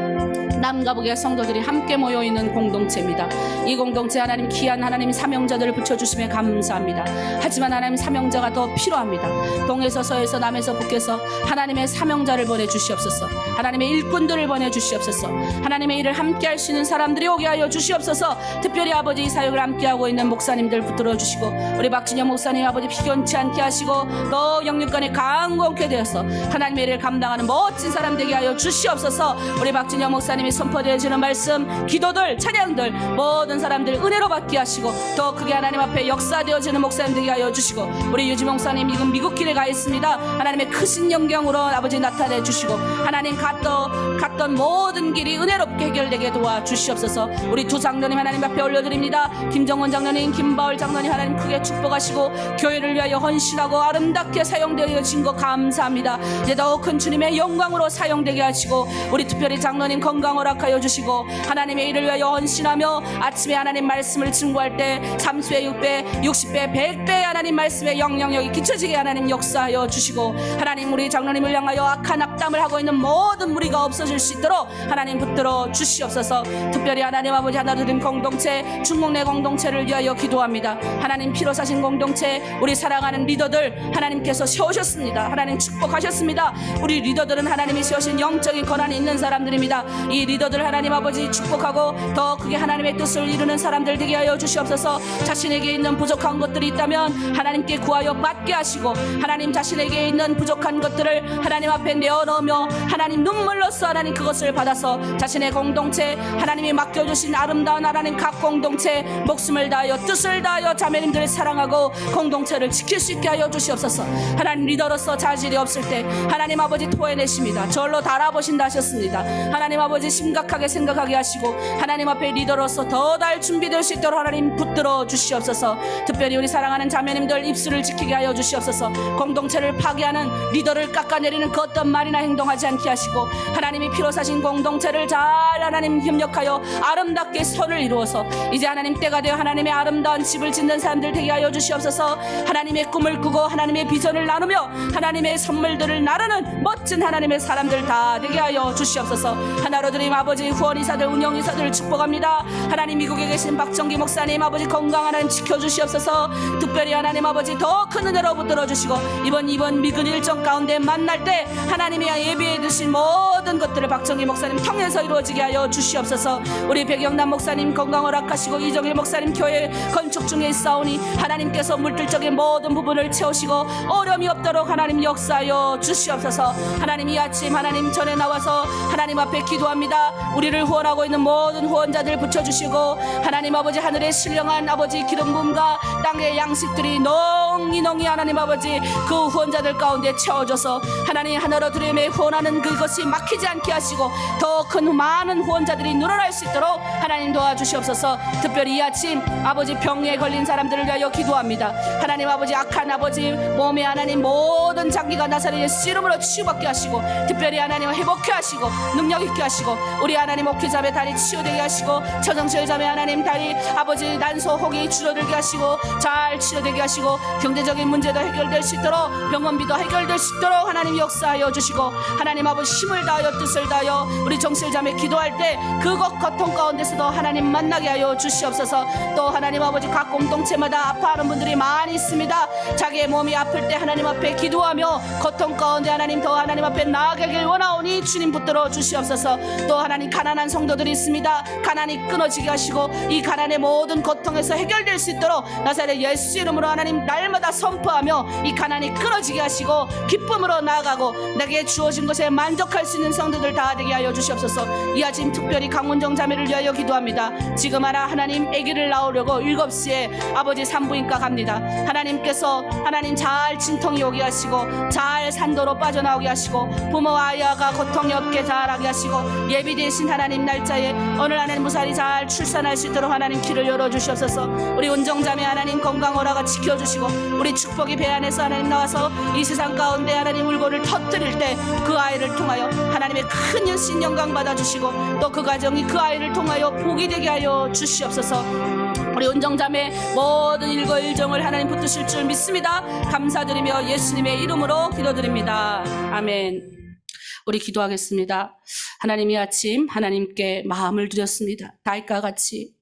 남과 북의 성도들이 함께 모여있는 공동체입니다. 이 공동체 하나님 귀한 하나님 사명자들을 붙여주심에 감사합니다. 하지만 하나님 사명자가 더 필요합니다. 동에서 서에서 남에서 북에서 하나님의 사명자를 보내주시옵소서. 하나님의 일꾼들을 보내주시옵소서. 하나님의 일을 함께 할 수 있는 사람들이 오게 하여 주시옵소서. 특별히 아버지 이 사역을 함께하고 있는 목사님들 붙들어 주시고 우리 박진영 목사님 아버지 피곤치 않게 하시고 또 영육간에 강건케 되어서 하나님의 일을 감당하는 멋진 사람 되게 하여 주시옵소서. 우리 박진영 목사님이 선포되어지는 말씀, 기도들, 찬양들 모든 사람들 은혜로 받게 하시고 더 크게 하나님 앞에 역사되어지는 목사님 되게 하여 주시고 우리 유지 목사님 지금 미국 길에 가 있습니다. 하나님의 크신 영광으로 아버지 나타내 주시고 하나님 갔던 모든 길이 은혜롭게 해결되게 도와주시옵소서. 우리 두 장로님 하나님 앞에 올려드립니다. 김정원 장로님, 김바울 장로님 하나님 크게 축복하시고 교회를 위하여 헌신하고 아름답게 사용되어진 것 감사합니다. 이제 더 큰 주님의 영광으로 사용되게 하시고 우리 특별히 장로님 건강 허락하여 주시고 하나님의 일을 위하여 헌신하며 아침에 하나님 말씀을 증거할 때 30배, 6배, 60배, 100배 하나님 말씀의 영향력이 끼쳐지게 하나님 역사하여 주시고 하나님 우리 장로님을 향하여 악한 악담을 하고 있는 모든 무리가 없어질 수 있도록 하나님 붙들어 주시옵소서. 특별히 하나님 아버지 하나 드린 공동체 중국 내 공동체를 위하여 기도합니다. 하나님 피로 사신 공동체 우리 사랑하는 리더들 하나님께서 세우셨습니다. 하나님 축복하셨습니다. 우리 리더들은 하나님이 세우신 영적인 권한이 있는 사람들입니다. 이 리더들 하나님 아버지 축복하고 더 크게 하나님의 뜻을 이루는 사람들 되게 하여 주시옵소서. 자신에게 있는 부족한 것들이 있다면 하나님께 구하여 받게 하시고 하나님 자신에게 있는 부족한 것들을 하나님 앞에 내어놓으며 하나님 눈물로써 하나님 그것을 받아서 자신의 공동체 하나님이 맡겨주신 아름다운 하나님 각 공동체 목숨을 다하여 뜻을 다하여 자매님들을 사랑하고 공동체를 지킬 수 있게 하여 주시옵소서. 하나님 리더로서 자질이 없을 때 하나님 아버지 토해내십니다. 절로 달아보신다 하셨습니다. 하나님 아버지 심각하게 생각하게 하시고 하나님 앞에 리더로서 더 달 준비될 수 있도록 하나님 붙들어 주시옵소서. 특별히 우리 사랑하는 자매님들 입술을 지키게 하여 주시옵소서. 공동체를 파괴하는 리더를 깎아내리는 그 어떤 말이나 행동하지 않게 하시고 하나님이 피로 사신 공동체를 잘 하나님 협력하여 아름답게 선을 이루어서 이제 하나님 때가 되어 하나님의 아름다운 집을 짓는 사람들 되게 하여 주시옵소서. 하나님의 꿈을 꾸고 하나님의 비전을 나누며 하나님의 선물들을 나르는 멋진 하나님의 사람들 다 되게 하여 주시옵소서. 하나로 드림 아버지 후원이사들 운영이사들을 축복합니다. 하나님 미국에 계신 박정기 목사님 아버지 건강 하나님 지켜주시옵소서. 특별히 하나님 아버지 더 큰 은혜로 붙들어 주시고 이번 미군 일정 가운데 만날 때 하나님이 예비해 두신 모든 것들을 박정기 목사님 통해서 이루어지게 하여 주시옵소서. 우리 백영남 목사님 건강 허락하시고 이정일 목사님 교회 건축 중에 있사오니 하나님께서 물질적인 모든 부분을 채우시고 어려움이 없도록 하나님 역사하여 주시옵소서. 하나님 이 아침 하나님 전에 나와서 하나님 앞에 기도합니다. 기도합니다. 우리를 후원하고 있는 모든 후원자들 붙여주시고 하나님 아버지 하늘의 신령한 아버지 기름 부음과 땅의 양식들이 농이 하나님 아버지 그 후원자들 가운데 채워져서 하나님 하나로 드림에 후원하는 그것이 막히지 않게 하시고 더 큰 많은 후원자들이 늘어날 수 있도록 하나님 도와주시옵소서. 특별히 이 아침 아버지 병에 걸린 사람들을 위하여 기도합니다. 하나님 아버지 악한 아버지 몸에 하나님 모든 장기가 나사렛 예수 이름으로 치유받게 하시고 특별히 하나님 회복케 하시고 능력 있게 하시고 우리 하나님 옥희자매 다리 치유되게 하시고 처정실자매 하나님 다리 아버지 난소 혹이 줄어들게 하시고 잘 치료되게 하시고 경제적인 문제도 해결될 수 있도록 병원비도 해결될 수 있도록 하나님 역사하여 주시고 하나님 아버지 힘을 다하여 뜻을 다하여 우리 정실자매 기도할 때 그것 고통 가운데서도 하나님 만나게 하여 주시옵소서. 또 하나님 아버지 각 공동체마다 아파하는 분들이 많이 있습니다. 자기의 몸이 아플 때 하나님 앞에 기도하며 고통 가운데 하나님 더 하나님 앞에 나아가길 원하오니 주님 붙들어 주시옵소서. 또 하나님 가난한 성도들이 있습니다. 가난이 끊어지게 하시고 이 가난의 모든 고통에서 해결될 수 있도록 나사렛 예수 이름으로 하나님 날마다 선포하며 이 가난이 끊어지게 하시고 기쁨으로 나아가고 내게 주어진 것에 만족할 수 있는 성도들 다 되게 하여 주시옵소서. 이 아침 특별히 강원정 자매를 위하여 기도합니다. 지금 하나님 아기를 낳으려고 7시에 아버지 산부인과 갑니다. 하나님께서 하나님 잘 진통이 오게 하시고 잘 산도로 빠져나오게 하시고 부모와 아이가 고통이 없게 자라게 하시고 예비되신 하나님 날짜에 오늘 하나님 무사히 잘 출산할 수 있도록 하나님 길을 열어주시옵소서. 우리 은정자매 하나님 건강 오라가 지켜주시고 우리 축복이 배 안에서 하나님 나와서 이 세상 가운데 하나님 울고를 터뜨릴 때 그 아이를 통하여 하나님의 큰 연신 영광 받아주시고 또 그 가정이 그 아이를 통하여 복이 되게 하여 주시옵소서. 우리 은정자매 모든 일거일정을 하나님 붙드실 줄 믿습니다. 감사드리며 예수님의 이름으로 기도드립니다. 아멘. 우리 기도하겠습니다. 하나님 이 아침 하나님께 마음을 드렸습니다. 다윗과 같이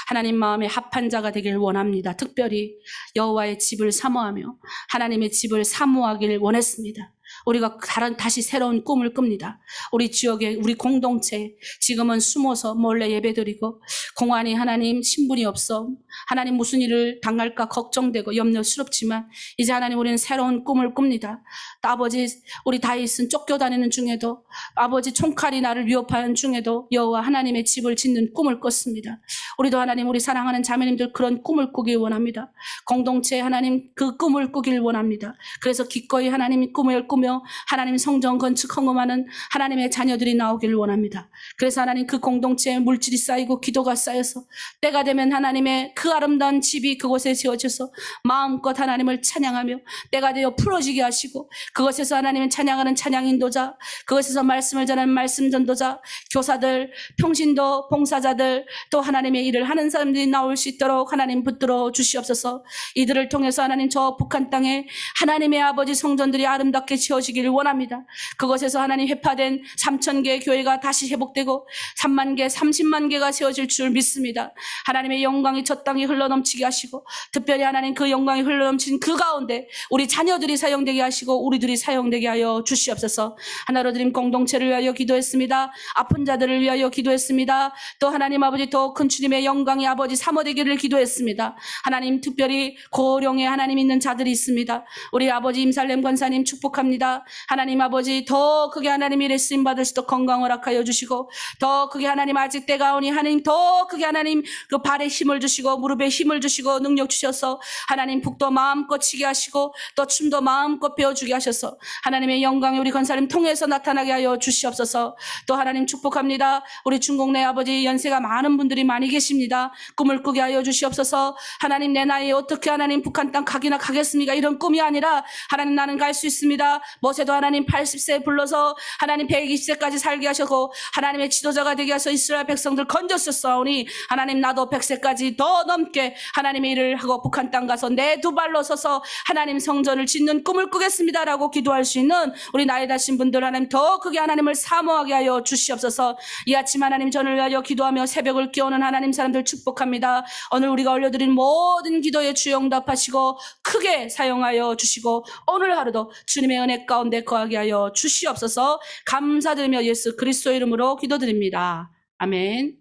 하나님 마음에 합한 자가 되길 원합니다. 특별히 여호와의 집을 사모하며 하나님의 집을 사모하길 원했습니다. 우리가 다시 새로운 꿈을 꿉니다. 우리 지역에 우리 공동체 지금은 숨어서 몰래 예배드리고 공안이 하나님 신분이 없어 하나님 무슨 일을 당할까 걱정되고 염려스럽지만 이제 하나님 우리는 새로운 꿈을 꿉니다. 아버지 우리 다윗은 쫓겨다니는 중에도 아버지 총칼이 나를 위협하는 중에도 여호와 하나님의 집을 짓는 꿈을 꿨습니다. 우리도 하나님 우리 사랑하는 자매님들 그런 꿈을 꾸길 원합니다. 공동체 하나님 그 꿈을 꾸길 원합니다. 그래서 기꺼이 하나님 꿈을 꾸며 하나님 성전 건축 헌금하는 하나님의 자녀들이 나오기를 원합니다. 그래서 하나님 그 공동체에 물질이 쌓이고 기도가 쌓여서 때가 되면 하나님의 그 아름다운 집이 그곳에 세워져서 마음껏 하나님을 찬양하며 때가 되어 풀어지게 하시고 그곳에서 하나님을 찬양하는 찬양 인도자, 그곳에서 말씀을 전하는 말씀 전도자, 교사들, 평신도, 봉사자들, 또 하나님의 일을 하는 사람들이 나올 수 있도록 하나님 붙들어 주시옵소서. 이들을 통해서 하나님 저 북한 땅에 하나님의 아버지 성전들이 아름답게 지어지기를 원합니다. 그곳에서 하나님 회파된 3,000개의 교회가 다시 회복되고 3만 개, 30만 개가 세워질 줄 믿습니다. 하나님의 영광이 저 땅에 흘러넘치게 하시고 특별히 하나님 그 영광이 흘러넘친 그 가운데 우리 자녀들이 사용되게 하시고 우리들이 사용되게 하여 주시옵소서. 하나로 드림 공동체를 위하여 기도했습니다. 아픈 자들을 위하여 기도했습니다. 또 하나님 아버지 더 큰 주님의 영광이 아버지 사모되기를 기도했습니다. 하나님 특별히 고령에 하나님 있는 자들이 있습니다. 우리 아버지 임살렘 권사님 축복합니다. 하나님 아버지 더 크게 하나님이 레슨 받을 수 있도록 건강 허락하여 주시고 더 크게 하나님 아직 때가 오니 하나님 더 크게 하나님 그 발에 힘을 주시고 무릎에 힘을 주시고 능력 주셔서 하나님 북도 마음껏 치게 하시고 또 춤도 마음껏 배워주게 하셔서 하나님의 영광이 우리 권사님 통해서 나타나게 하여 주시옵소서. 또 하나님 축복합니다. 우리 중국 내 아버지 연세가 많은 분들이 많이 계십니다. 꿈을 꾸게 하여 주시옵소서. 하나님 내 나이에 어떻게 하나님 북한 땅 가기나 가겠습니까? 이런 꿈이 아니라 하나님 나는 갈 수 있습니다. 모세도 하나님 80세 불러서 하나님 120세까지 살게 하셨고 하나님의 지도자가 되게 하셔서 이스라엘 백성들 건졌었사오니 하나님 나도 100세까지 더 넘게 하나님의 일을 하고 북한 땅 가서 내 두 발로 서서 하나님 성전을 짓는 꿈을 꾸겠습니다라고 기도할 수 있는 우리 나이 다신 분들 하나님 더 크게 하나님을 사모하게 하여 주시옵소서. 이 아침 하나님 전을 위하여 기도하며 새벽을 깨우는 하나님 사람들 축복합니다. 오늘 우리가 올려드린 모든 기도에 주 응답하시고 크게 사용하여 주시고 오늘 하루도 주님의 은혜 가운데 거하게 하여 주시옵소서. 감사드리며 예수 그리스도 이름으로 기도드립니다. 아멘.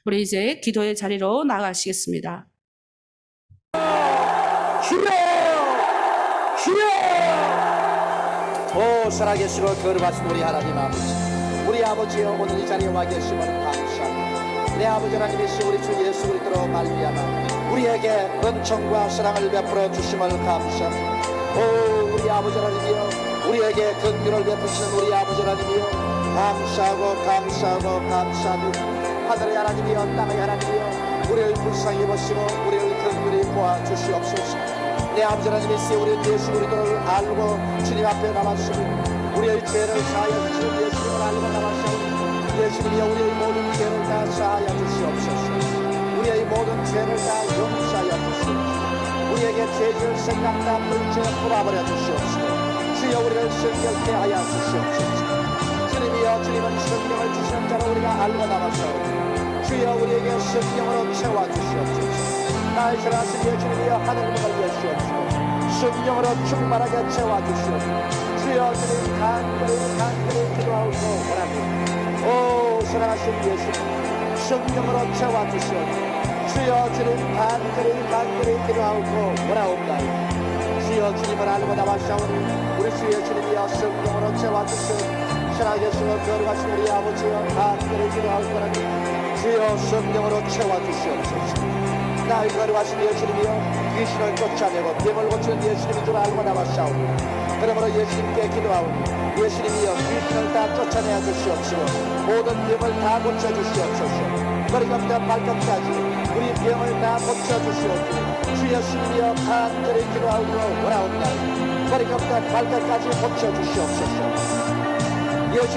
우리 이제 기도의 자리로 나가시겠습니다. 주여 주여 오 살아계시고 거룩하신 우리 하나님 아버지 우리 아버지여 오늘 이 자리에 와 계심을 감사합니다. 내 아버지 하나님이시 우리 주 예수 그리스도로 말미암아 우리에게 은총과 사랑을 베풀어 주심을 감사합니다. 오 우리 아버지 하나님이여 우리에게 긍휼을 베푸시는 우리 아버지 하나님이여 감사하고 감사하고 감사합니다. 하늘의 하나님이여 땅의 하나님이여 우리를 불쌍히 보시고 우리를 긍휼히 보아 주시옵소서. 내 아버지 하나님이시 우리 예수 그리스도를 알고 주님 앞에 나왔으니 우리의 죄를 사하여 주시는 예수님을 알고 나왔사오니 예수님이여 우리의 모든 죄를 다 사하여 주시옵소서. 우리의 모든 죄를 다 용서하여 주시옵소서. 우리에게 죄지을 생각 다 물죄 풀어버려 주시옵소서. 주여 우리를 성결케 하여 주시옵소서. 주님이여 주님은 성령을 주시는 자로 우리가 알고 나왔사오니 주여 우리에게 성령으로 채워 주시옵소서. 나의 전하신 예수님이여 하늘을 열시옵소서. 성령으로 충만하게 채워 주시옵소서. 주여 주님 간절히 기도하고 원합니다. 오 사랑하신 예수님 성령으로 채워 주시옵소서. 주여 주님 간절히 기도하고 원하옵나이다. 주여 주님을 알고 나왔사오니 우리 주 예수님이여 성령으로 채워 주시옵소서. 살아계시고 거룩하신 우리 아버지여 간절히 기도하고 원합니다. 주여 성령으로 채워 주시옵소서. 나의 거룩하신 예수님이여 귀신을 쫓아내고 병을 고치는 예수님인 줄 알고 나왔사오니 그러므로 예수님께 기도하오니 예수님이여 귀신을 다 쫓아내야 주시옵시고 모든 병을 다 고쳐주시옵소서. 머리부터 발끝까지 우리 병을 다 고쳐주시옵소서. 주 예수님이여 간절히 기도하고 원하옵나이다. 머리부터 발끝까지 고쳐주시옵소서. 예수님